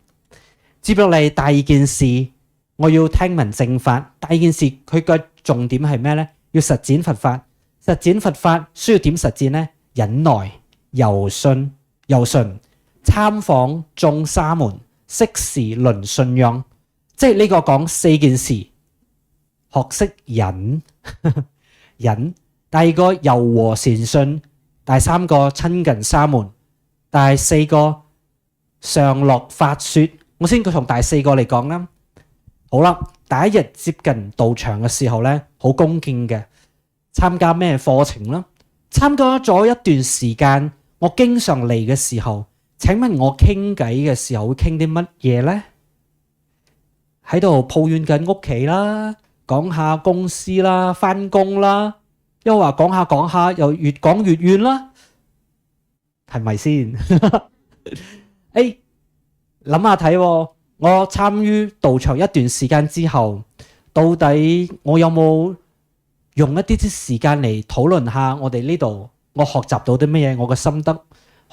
接落嚟第二件事，我要聽聞正法。第二件事佢嘅重點係咩咧？要實踐佛法。實踐佛法需要點實踐咧？忍耐、柔順、參訪眾沙門，適時論信仰。即係呢個講4件事，學識忍，忍。第二個柔和善信，第三個親近沙門，第四個常樂法說。我先從第4個嚟講啦。好啦，第一日接近道場嘅時候咧，好恭敬嘅，參加咩課程啦？參加咗一段時間，我經常嚟嘅時候，請問我傾偈嘅時候會傾啲乜嘢咧？喺度抱怨緊屋企啦，講下公司啦，翻工啦，又話講下又越講越遠啦，係咪先？諗下睇，我參與道場一段時間之後，到底我有冇用一啲時間嚟討論下我哋呢度我學習到啲乜嘢，我嘅心得。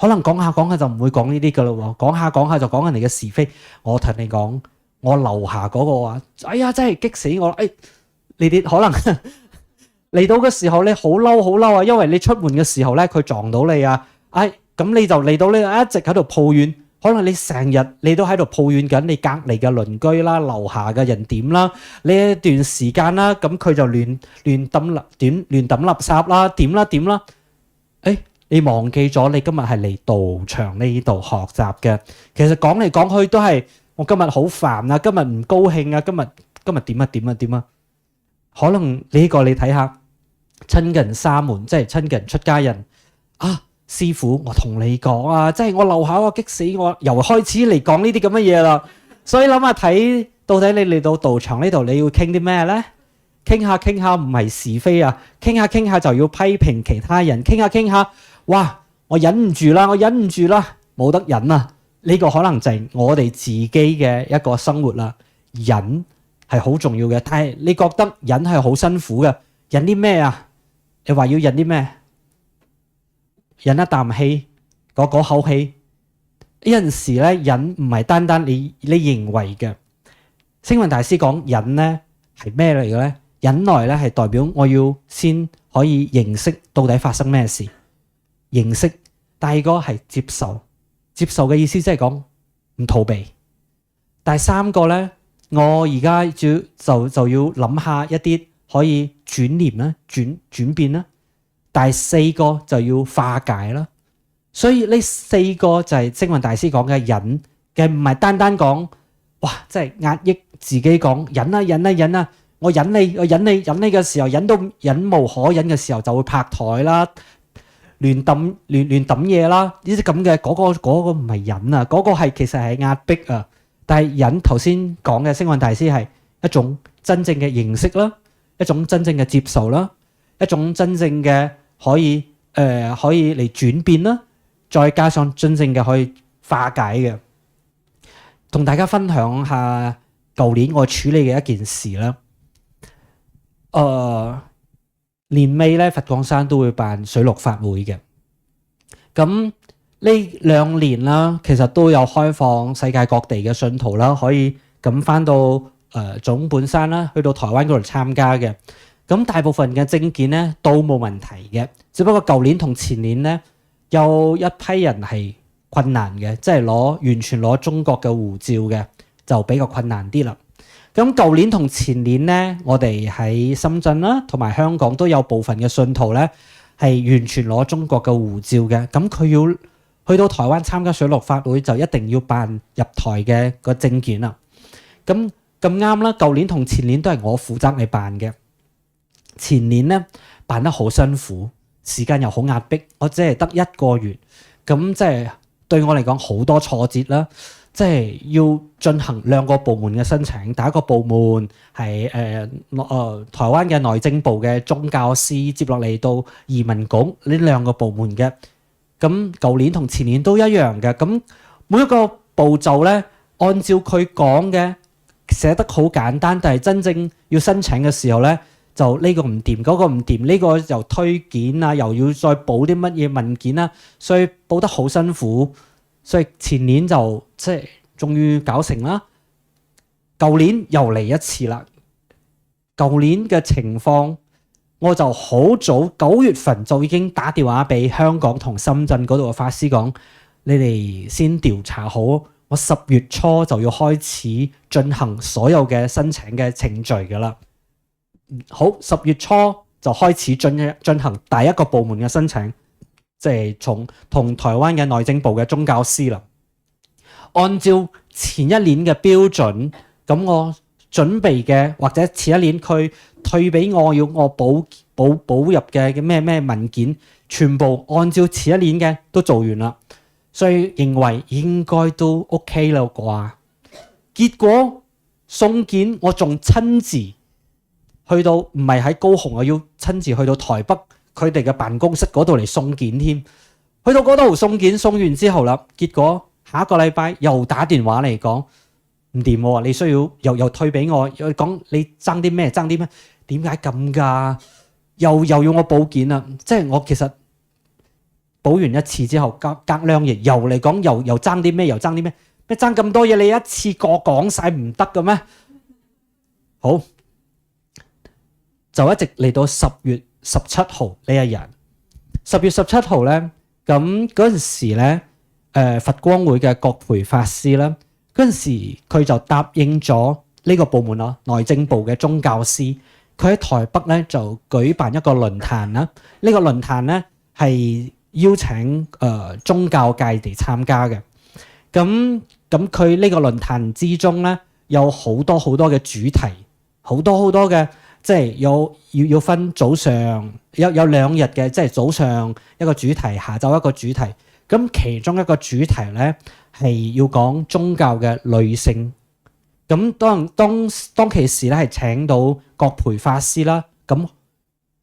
可能講下講下就唔會講呢啲噶咯喎，講下講下就講人哋嘅是非。我同你講，我樓下嗰個話，哎呀真係激死我啦！你哋可能嚟到嘅時候你好嬲好嬲啊，因為你出門嘅時候咧佢撞到你啊，咁你就嚟到呢一直喺度抱怨，可能你成日你都喺度抱怨緊你隔離嘅鄰居啦、樓下嘅人點啦，呢一段時間啦，咁佢就亂抌垃圾啦，點啦，你忘記咗你今日係嚟道場呢度學習嘅。其實講嚟講去都係我今日好煩啊，今日唔高興啊，今日點啊。可能呢個你睇下親近沙門，即係親近出家人啊。師傅，我同你講啊，即係我樓下激死我，由開始嚟講呢啲咁嘅嘢啦。所以諗下睇到底你嚟到道場呢度你要傾啲咩呢？傾下唔係是非啊，傾下就要批評其他人，傾下哇！我忍唔住啦，冇得忍啊！呢個可能就係我哋自己嘅一個生活啦。忍係好重要嘅，但係你覺得忍係好辛苦嘅，忍啲咩啊？你話要忍啲咩？忍一啖氣，嗰口氣。有陣時咧，忍唔係單單你認為嘅。星雲大師講忍咧係咩嚟嘅咧？忍耐咧係代表我要先可以認識到底發生咩事。認識，第二個係接受，接受嘅意思即係講唔逃避。第三個咧，我而家就要諗下一啲可以轉念啦、轉變啦。第四個就要化解啦。所以呢四個就係星雲大師講嘅忍嘅，唔係單單講哇，即係壓抑自己講忍啊，我忍你嘅時候，忍到忍無可忍嘅時候就會拍台啦。亂抌嘢啦，呢啲咁嘅嗰個唔係忍啊，嗰個係其實係壓迫啊。但係忍頭先講嘅星雲大師係一種真正嘅認識啦，一種真正嘅接受啦，一種真正嘅可以嚟轉變啦，再加上真正嘅可以化解嘅。同大家分享下舊年我處理嘅一件事啦。年尾咧，佛光山都會辦水陸法會嘅。咁呢2年啦，其實都有開放世界各地嘅信徒啦，可以咁翻到總本山啦，去到台灣嗰度參加嘅。咁大部分嘅證件咧都冇問題嘅，只不過舊年同前年咧有一批人係困難嘅，即係完全攞中國嘅護照嘅，就比較困難啲啦。咁舊年同前年咧，我哋喺深圳啦，同埋香港都有部分嘅信徒咧，係完全攞中國嘅護照嘅。咁佢要去到台灣參加水陸法會，就一定要辦入台嘅個證件啦。咁啱啦，舊年同前年都係我負責嚟辦嘅。前年咧辦得好辛苦，時間又好壓迫，我只係得1個月，咁即係對我嚟講好多挫折啦。即係要進行2個部門嘅申請，第一個部門係台灣嘅內政部嘅宗教司，接落嚟到移民局呢2個部門嘅。咁舊年同前年都一樣嘅。咁每一個步驟咧，按照佢講嘅寫得好簡單，但係真正要申請嘅時候咧，就呢個唔掂，嗰個唔掂，呢個又推件啊，又要再補啲乜嘢文件啊，所以補得好辛苦。所以前年就即係終於搞成啦。舊年又嚟一次啦。舊年嘅情況，我就好早9月份就已經打電話俾香港同深圳嗰度嘅法師講，你哋先調查好，我10月初就要開始進行所有嘅申請嘅程序㗎啦。好，10月初就開始進行第一個部門嘅申請。即係同台灣嘅內政部嘅宗教司啦，按照前一年嘅標準，咁我準備嘅或者前一年佢退俾我要我補入嘅咩文件，全部按照前一年嘅都做完啦，所以認為應該都 OK 啦啩。結果送件我仲親自去到，唔係喺高雄，我要親自去到台北。佢哋嘅辦公室嗰度嚟送件添，去到嗰度送件，送完之後啦，結果下一個禮拜又打電話嚟講唔掂喎，你需要又退俾我，又講你爭啲咩？點解咁㗎？又要我補件啦，即係我其實補完一次之後，隔2日又嚟講，又爭啲咩，又爭啲咩，咩爭咁多嘢，你一次過講晒唔得嘅咩？好，就一直嚟到10月17號呢一日。10月17號咧，咁嗰陣時咧，佛光會嘅國培法師啦，嗰陣時佢就答應咗呢個部門咯，內政部嘅宗教司，佢喺台北咧就舉辦一個論壇啦。呢個論壇咧係邀請宗教界嚟參加嘅。咁佢呢個論壇之中咧有好多嘅主題，好多嘅。即係要分早上有2日嘅，即係早上一個主題，下晝一個主題。咁其中一個主題咧係要講宗教嘅女性。咁當其時咧係請到國培法師啦，咁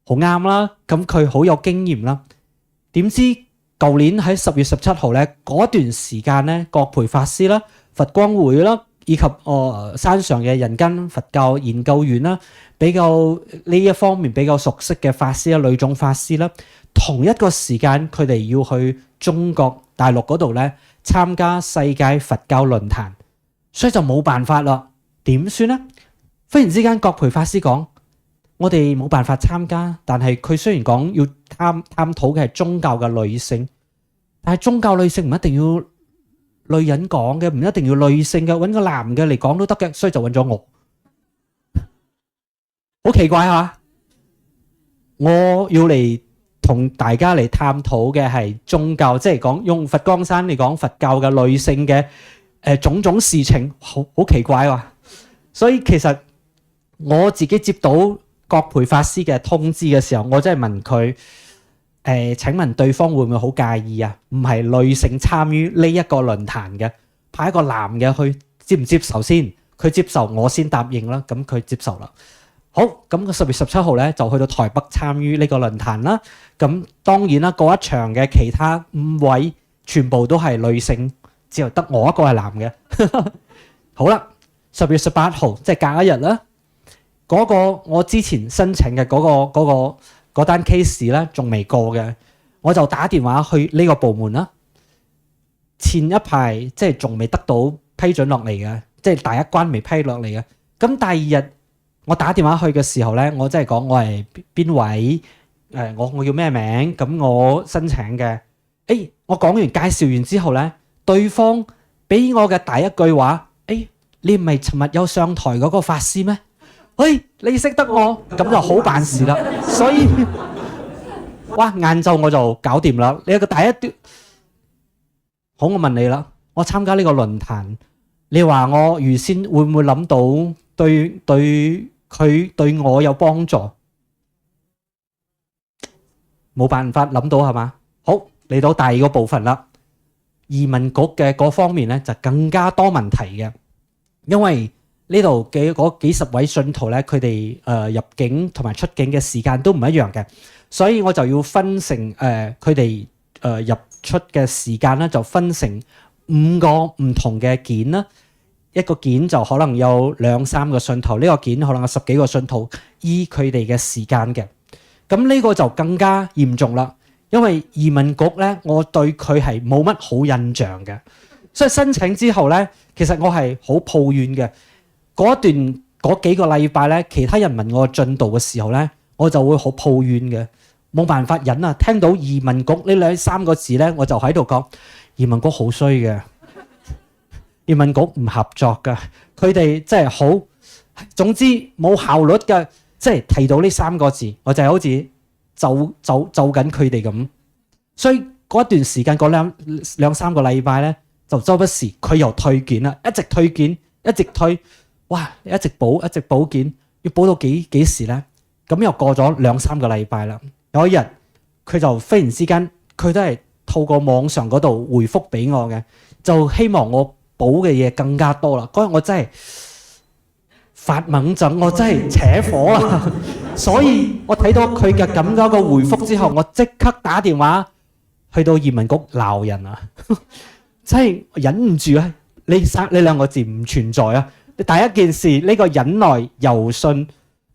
好啱啦，咁佢好有經驗啦。點知舊年喺10月17號咧嗰段時間咧，國培法師啦、佛光會啦，以及山上嘅人間佛教研究院啦，比較呢一方面比較熟悉嘅法師啦、女眾法師啦，同一個時間佢哋要去中國大陸嗰度咧參加世界佛教論壇，所以就冇辦法啦。點算呢？忽然之間，國培法師講：我哋冇辦法參加，但係佢雖然講要探討嘅係宗教嘅女性，但係宗教女性唔一定要女人講嘅，唔一定要女性嘅，揾個男嘅嚟講都得嘅，所以就揾咗我。好奇怪嚇！我要嚟同大家嚟探討嘅係宗教，即係講用佛光山嚟講佛教嘅女性嘅種種事情，好奇怪喎。所以其實我自己接到國培法師嘅通知嘅時候，我真係問佢：請問對方會唔會好介意啊？唔係女性參與呢一個論壇嘅，派一個男嘅去，接唔接受先？佢接受，我先答應啦。咁佢接受啦。好，咁個10月17號咧就去到台北參與呢個論壇啦。咁當然啦，嗰一場嘅其他5位全部都係女性，只有得我一個係男嘅。好啦，10月18號即係隔一日啦。嗰個我之前申請嘅嗰單 case 咧仲未過嘅，我就打電話去呢個部門啦。前一排即係仲未得到批准落嚟嘅，即係第一關未批落嚟嘅。咁第二日我打電話去嘅時候咧，我真係講我係邊位，我叫咩名，咁我申請嘅。我講完介紹完之後咧，對方俾我嘅第一句話，你唔係尋日有上台嗰個法師咩？你識得我，咁就好辦事啦。所以，哇，晏晝我就搞掂啦。你有個第一段，好，我問你啦，我參加呢個論壇，你話我預先會唔會諗到對佢對我有幫助？冇辦法諗到係嘛？好，嚟到第二個部分啦。移民局嘅嗰方面咧就更加多問題嘅，因為呢度嘅嗰幾十位信徒咧，佢哋入境同埋出境嘅時間都唔一樣嘅，所以我就要分成佢哋入出嘅時間咧，就分成5個唔同嘅件啦。一個件就可能有2-3個信徒，呢個件可能有10幾個信徒，依佢哋嘅時間嘅。咁呢個就更加嚴重啦，因為移民局咧，我對佢係冇乜好印象嘅，所以申請之後咧，其實我係好抱怨嘅。嗰幾個禮拜咧，其他人問我進度嘅時候咧，我就會好抱怨嘅，冇辦法忍啊！聽到移民局呢2-3個字咧，我就喺度講移民局好衰嘅。移民局唔合作㗎，佢哋真係好，總之冇效率嘅，即係提到呢3個字，我就係好似就緊佢哋咁。所以嗰一段時間，嗰2-3個禮拜咧，就周不時佢又退件啦，一直退件，一直退，哇！一直補件，要補到幾時咧？咁又過咗2-3個禮拜啦。有一日佢就忽然之間，佢都係透過網上嗰度回覆俾我嘅，就希望我補嘅嘢更加多啦。嗰日我真係發猛陣，我真係扯火啦。所以我睇到佢嘅咁樣一個回覆之後，我即刻打電話去到移民局鬧人啊！真係忍唔住啊！呢2個字唔存在啊！第一件事呢個忍耐柔順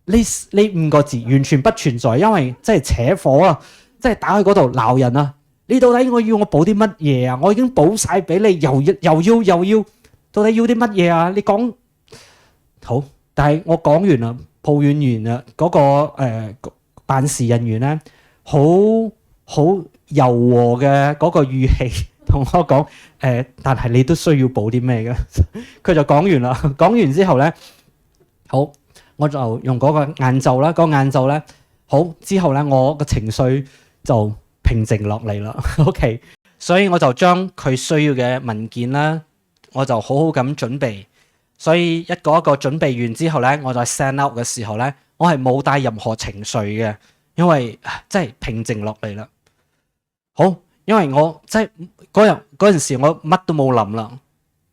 呢呢五個字完全不存在，因為即係扯火啊，即係打去嗰度鬧人啊！你到底我補啲乜嘢啊？我已經補晒俾你，又要，到底要啲乜嘢啊？你講好，但係我講完啦，抱怨完啦，嗰個辦事人員咧，好柔和嘅嗰個語氣同我講但係你都需要補啲咩嘅？佢就講完啦，講完之後咧，好。我就用嗰個晏晝啦，嗰個晏晝咧，好之後咧，我個情緒就平靜落嚟啦。OK，所以我就將佢需要嘅文件啦，我就好好咁準備。所以一個一個準備完之後咧，我再 send out 嘅時候咧，我係冇帶任何情緒嘅，因為真係平靜落嚟啦。好，因為我即係嗰陣時我乜都冇諗啦。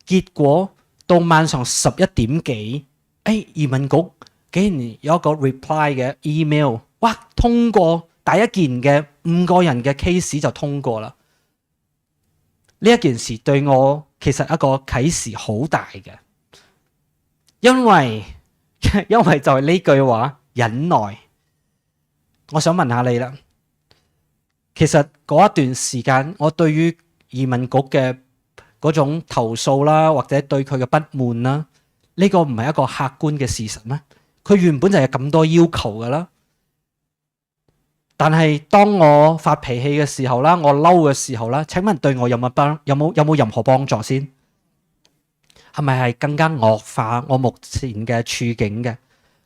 結果到晚上11點幾，移民局竟然有一個 reply 嘅 email， 哇！通過第一件嘅5個人嘅 case 就通過啦。呢一件事對我其實一個啟示好大嘅，因為就係呢句話忍耐。我想問下你啦，其實嗰一段時間我對於移民局嘅嗰種投訴啦，或者對佢嘅不滿啦，呢個唔係一個客觀嘅事實咩？佢原本就係咁多要求噶啦，但係當我發脾氣嘅時候啦，我嬲嘅時候啦，請問對我有冇任何幫助先？係咪係更加惡化我目前嘅處境嘅？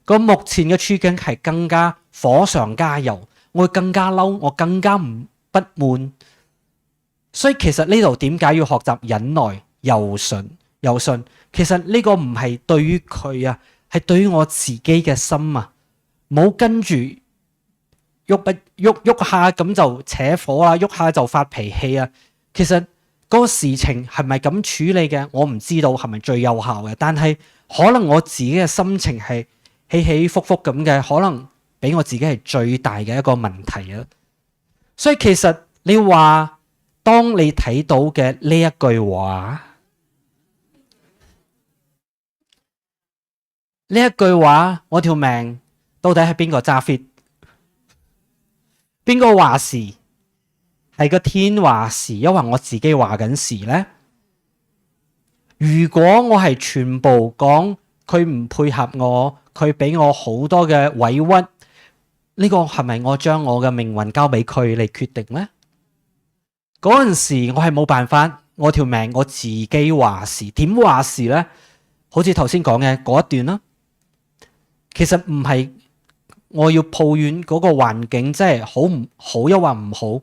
個目前嘅處境係更加火上加油，我會更加嬲，我更加不滿。所以其實呢度點解要學習忍耐、柔順？其實呢個唔係對於佢啊，係對於我自己嘅心啊，冇跟住喐下咁就扯火啦，喐下就發脾氣啊。其實嗰個事情係咪咁處理嘅，我唔知道係咪最有效嘅。但係可能我自己嘅心情係起起伏伏咁嘅，可能俾我自己係最大嘅一個問題啊。所以其實你話，當你睇到嘅呢一句話。呢一句話，我條命到底係邊個揸 fit？ 邊個話事？係個天話事，因為我自己話緊事呢？如果我係全部講佢唔配合我，佢俾我好多嘅委屈，呢個係咪我將我嘅命運交俾佢嚟決定呢？嗰陣時我係冇辦法，我條命我自己話事。點話事呢？好似頭先講嘅嗰一段啦。其實唔係我要抱怨嗰個環境真係好唔好，抑或唔好，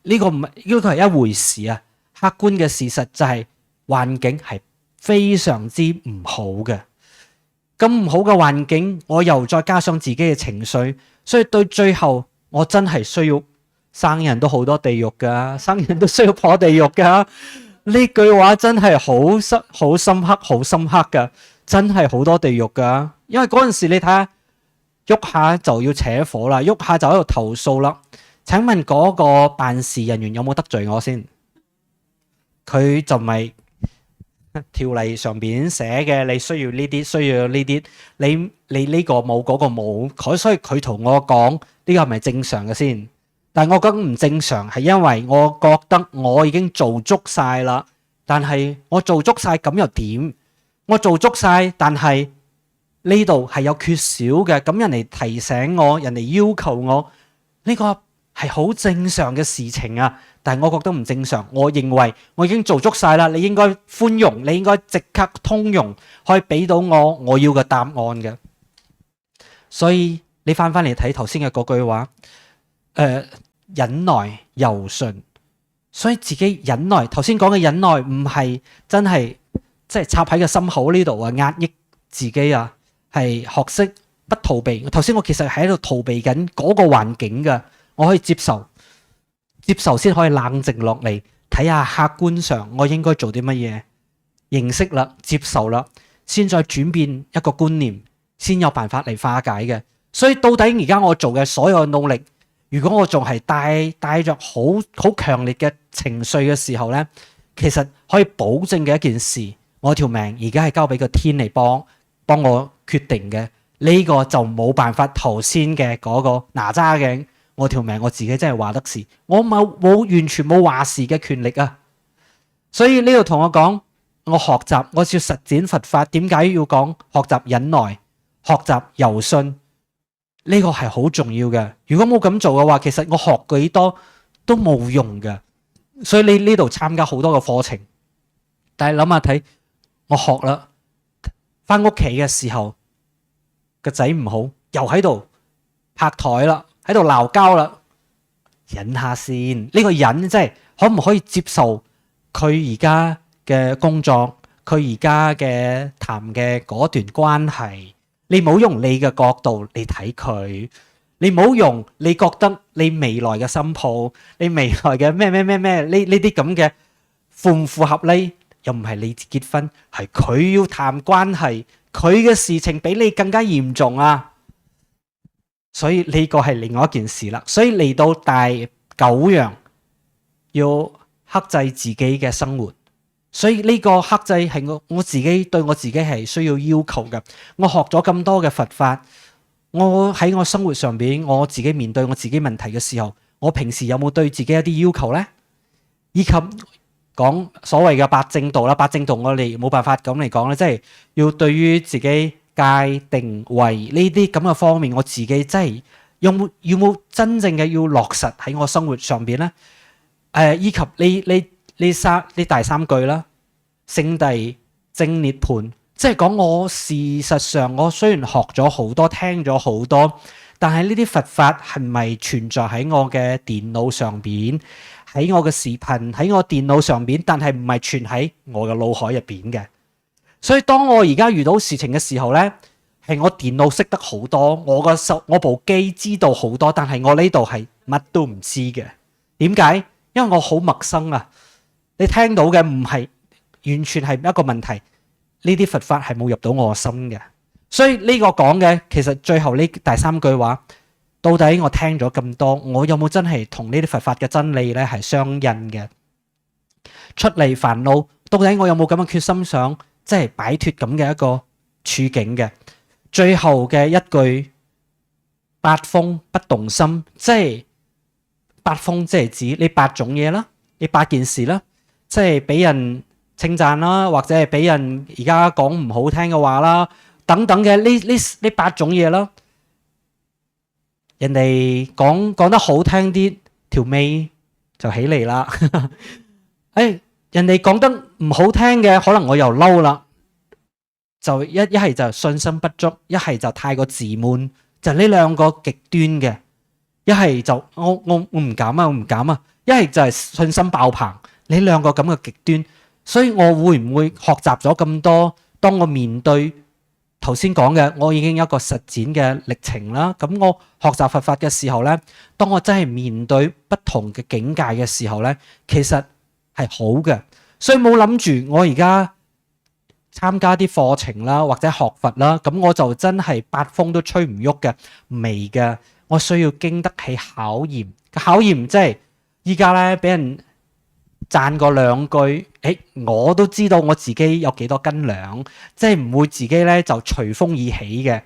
呢個唔係，呢個係一回事啊。客觀嘅事實就係環境係非常之唔好嘅，咁唔好嘅環境，我又再加上自己嘅情緒，所以到最後我真係需要生人都好多地獄噶，生人都需要破地獄噶。呢句話真係好深刻噶，真係好多地獄噶。因為嗰陣時你睇下，喐下就要扯火啦，喐下就喺度投訴啦。請問嗰個辦事人員有冇得罪我先？佢就咪條例上邊寫嘅，你需要呢啲，需要呢啲，你呢個冇，嗰個冇，所以佢同我講呢個係咪正常嘅先？但係我覺得唔正常，係因為我覺得我已經做足晒啦。但係我做足晒咁又點？我做足晒，但係呢度係有缺少嘅，咁人哋提醒我，人哋要求我，呢個係好正常嘅事情啊。但係我覺得唔正常，我認為我已經做足晒啦，你應該寬容，你應該即刻通融，可以俾到我要嘅答案嘅。所以你翻嚟睇頭先嘅嗰句話，忍耐柔順，所以自己忍耐。頭先講嘅忍耐唔係真係即係插喺個心口呢度啊，壓抑自己啊。係學識不逃避。頭先我其實喺度逃避緊嗰個環境嘅，我可以接受先可以冷靜落嚟睇下客觀上我應該做啲乜嘢，認識啦，接受啦，先再轉變一個觀念，先有辦法嚟化解嘅。所以到底而家我做嘅所有努力，如果我仲係帶着好強烈嘅情緒嘅時候呢，其實可以保證嘅一件事，我條命而家係交俾個天嚟幫我決定嘅，呢個就冇辦法頭先嘅嗰個哪吒嘅我條命我自己真係話得事，我冇完全冇話事嘅權力啊！所以呢度同我講，我學習我要實踐佛法，點解要講學習忍耐、學習柔順？呢個係好重要嘅。如果冇咁做嘅話，其實我學幾多都冇用嘅。所以你呢度參加好多個課程，但係諗下睇，我學啦，翻屋企嘅時候個仔唔好，又喺度拍台啦，喺度鬧交啦，忍下先。呢個忍即係可唔可以接受佢而家嘅工作，佢而家嘅談嘅嗰段關係？你唔好用你嘅角度嚟睇佢，你唔好用你覺得你未來嘅新抱，你未來嘅咩呢啲咁嘅符唔符合呢？又唔係你結婚，係佢要談關係，佢嘅事情比你更加嚴重啊！所以呢個係另外一件事啦。所以嚟到第九樣，要克制自己嘅生活。所以呢個克制係我自己對我自己係需要要求嘅。我學咗咁多嘅佛法，我喺我生活上邊，我自己面對我自己問題嘅時候，我平時有冇對自己一啲要求呢？以及講所謂嘅八正道啦，八正道我哋冇辦法咁嚟講咧，即係要對於自己戒定慧呢啲咁嘅方面，我自己真係要冇真正嘅要落實喺我生活上邊呢？以及呢第三句啦，聖諦正涅槃，即係講我事實上我雖然學咗好多，聽咗好多，但係呢啲佛法係咪存在喺我嘅電腦上邊，喺我嘅視頻喺我電腦上邊，但係唔係存喺我嘅腦海入邊嘅。所以當我而家遇到事情嘅時候呢，係我電腦識得好多，我部機知道好多，但係我呢度係乜都唔知嘅。點解？因為我好陌生啊！你聽到嘅唔係完全係一個問題，呢啲佛法係冇入到我心嘅。所以呢個講嘅其實最後呢第三句話，到底我聽咗咁多，我有冇真係同呢啲佛法嘅真理咧係相應嘅？出離煩惱，到底我有冇咁嘅決心想即係擺脫咁嘅一個處境嘅？最後嘅一句八風不動心，即係八風即係指呢八種嘢啦，呢八件事啦。即係俾人稱讚啦，或者係俾人而家講唔好聽嘅話啦，等等嘅呢八種嘢啦。人哋講得好聽啲，條尾就起嚟啦。人哋講得唔好聽嘅，可能我又嬲啦。就一係就信心不足，一係就太過自滿，就呢兩個極端嘅。一係就我唔敢啊，一係就係信心爆棚。呢兩個咁嘅極端，所以我會唔會學習咗咁多？當我面對頭先講嘅，我已經有一個實踐嘅歷程啦。咁我學習佛法嘅時候呢，當我真係面對不同嘅境界嘅時候呢，其實係好嘅。所以冇諗住我而家參加啲課程啦，或者學佛啦，咁我就真係八風都吹唔喐嘅，未嘅。我需要經得起考驗。考驗即係依家呢，俾人讚過兩句，我都知道我自己有幾多斤兩，即係唔會自己咧就隨風而起嘅。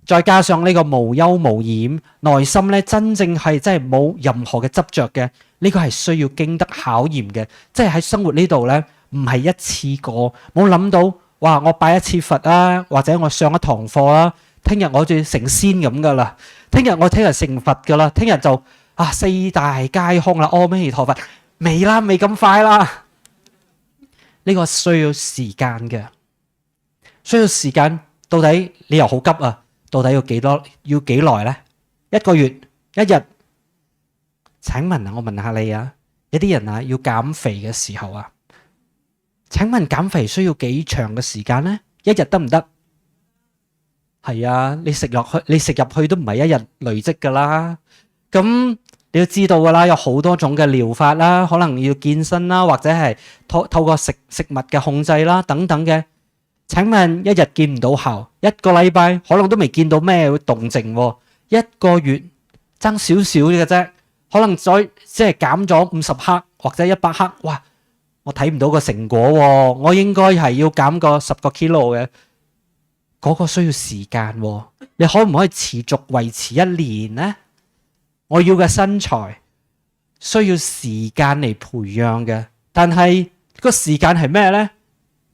再加上呢個無憂無染，內心咧真正係真係冇任何嘅執着嘅，呢個係需要經得考驗嘅。即係喺生活呢度咧，唔係一次過，冇諗到哇！我拜一次佛啊，或者我上一堂課啊，聽日我就要成仙咁噶啦，聽日成佛噶啦，聽日就四大皆空啦，阿彌陀佛。未咁快啦，呢個需要時間嘅，需要時間。到底你又好急啊？到底要幾耐呢？一個月，一日？請問啊，我問下你啊，有啲人啊要減肥嘅時候啊，請問減肥需要幾長嘅時間呢？一日得唔得？係啊，你食入去都唔係一日累積噶啦，咁。你要知道噶啦，有好多種嘅療法啦，可能要健身啦，或者係透過食物嘅控制啦，等等嘅。請問一日見唔到效，一個禮拜可能都未見到咩動靜喎，一個月爭少少嘅啫，可能再即係減咗50克或者100克，哇！我睇唔到個成果喎，我應該係要減個10個 kilo 嘅。嗰個需要時間喎，你可唔可以持續維持1年呢？我要嘅身材需要時間嚟培養嘅，但係個時間係咩呢？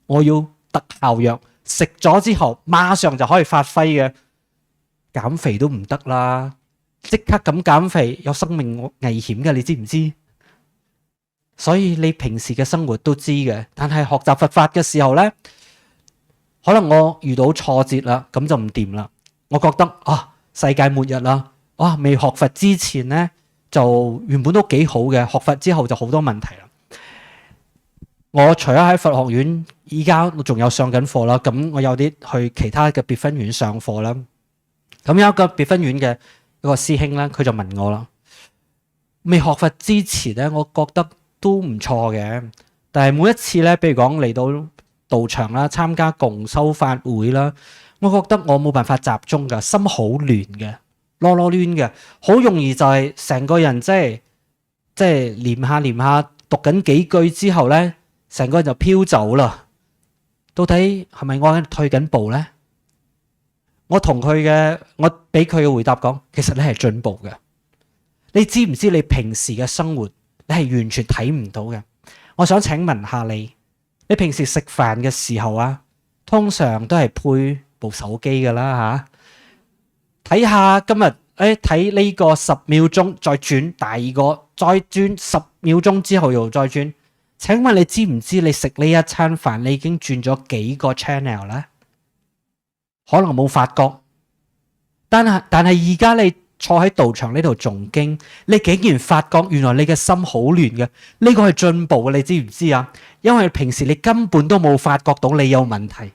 我要特效藥，食咗之後馬上就可以發揮嘅，減肥都唔得啦，即刻咁減肥有生命危險嘅，你知唔知？所以你平時嘅生活都知嘅，但係學習佛法嘅時候呢，可能我遇到挫折啦，咁就唔掂啦。我覺得世界末日啦，未學佛之前呢，就原本都幾好嘅，學佛之後就好多問題啦。我除咗喺佛學院，依家仲有上緊課啦，咁我有啲去其他嘅別分院上課啦。咁有一個別分院嘅一個師兄咧，佢就問我啦，未學佛之前咧，我覺得都唔錯嘅，但係每一次咧，比如講嚟到道場啦，參加共修法會啦，我覺得我冇辦法集中噶，心好亂嘅，囉囉攣嘅，好容易就係成個人即係念下讀緊幾句之後咧，成個人就飄走啦。到底係咪我退緊步咧？我俾佢嘅回答講，其實你係進步嘅。你知唔知你平時嘅生活你係完全睇唔到嘅？我想請問下你平時食飯嘅時候啊，通常都係配部手機噶啦吓，睇下今日睇呢個10秒鐘，再轉第二個，再轉10秒鐘之後又再轉。請問你知唔知你食呢一餐飯你已經轉咗幾個 channel 咧？可能冇發覺，但係而家你坐喺道場呢度誦經，你竟然發覺原來你嘅心好亂嘅，呢個係進步嘅，你知唔知啊？因為平時你根本都冇發覺到你有問題，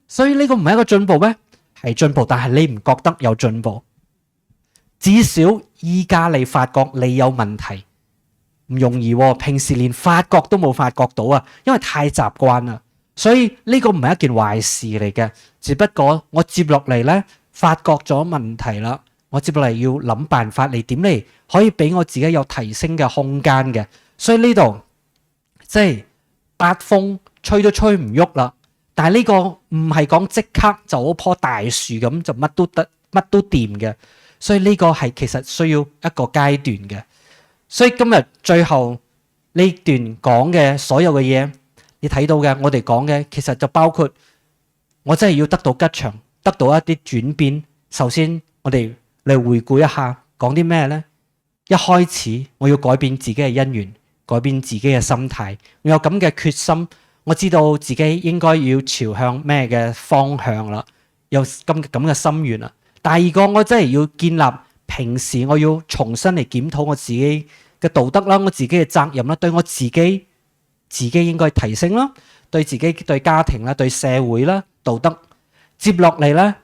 所以呢個唔係一個進步咩？係進步，但係你唔覺得有進步。至少依家你發覺你有問題唔容易喎，平時連發覺都冇發覺到啊，因為太習慣啦。所以呢個唔係一件壞事嚟嘅，只不過我接落嚟呢，發覺咗問題啦，我接落嚟要諗辦法嚟點嚟可以俾我自己有提升嘅空間嘅。所以呢度即係八風吹都吹唔喐啦，但係呢個唔係講即刻就好棵大樹咁就乜都得乜都掂嘅，所以呢個係其實需要一個階段嘅。所以今日最後呢段講嘅所有嘅嘢，你睇到嘅，我哋講嘅其實就包括我真係要得到吉祥，得到一啲轉變。首先我哋嚟回顧一下，講啲咩呢？一開始我要改變自己嘅因緣，改變自己嘅心態。我有咁嘅決心，我知道自己應該要朝向咩嘅方向啦，有咁嘅心願啦。第二個，我真係要建立平時我要重新嚟檢討我自己嘅道德啦，我自己嘅責任啦，對我自己應該提升啦，對自己對家庭啦，對社會啦，道德。接落嚟咧，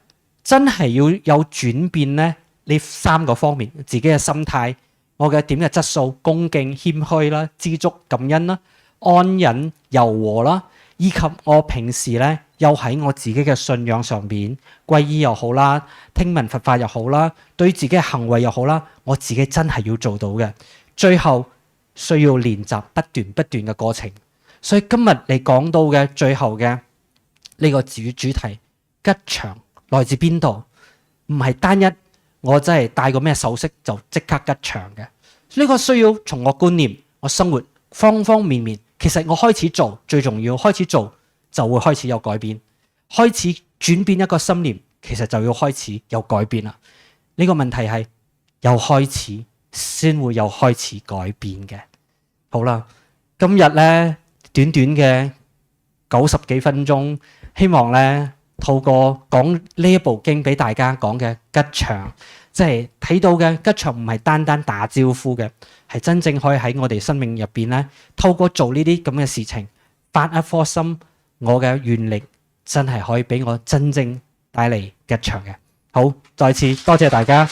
真係要有轉變咧，呢3個方面，自己嘅心態，我嘅點嘅質素，恭敬謙虛啦，知足感恩啦，安忍柔和啦，以及我平時咧又喺我自己嘅信仰上邊皈依又好啦，聽聞佛法又好啦，對自己嘅行為又好啦，我自己真係要做到嘅。最後需要練習不斷嘅過程。所以今日你講到嘅最後嘅呢個主題吉祥來自邊度？唔係單一我真係戴個咩首飾就即刻吉祥嘅。呢個需要從我觀念，我生活方方面面，其實我開始做最重要，開始做就會開始有改變，開始轉變一個心念，其實就要開始有改變啦。呢個問題係由開始先會有開始改變嘅。好啦，今日咧短短嘅90幾分鐘，希望咧透過講呢一部經俾大家講嘅吉祥，即係睇到嘅吉祥唔係單單打招呼嘅，係真正可以喺我哋生命入邊咧，透過做呢啲咁嘅事情，發一顆心，我嘅願力真係可以俾我真正帶嚟吉祥嘅。好，再次多謝大家。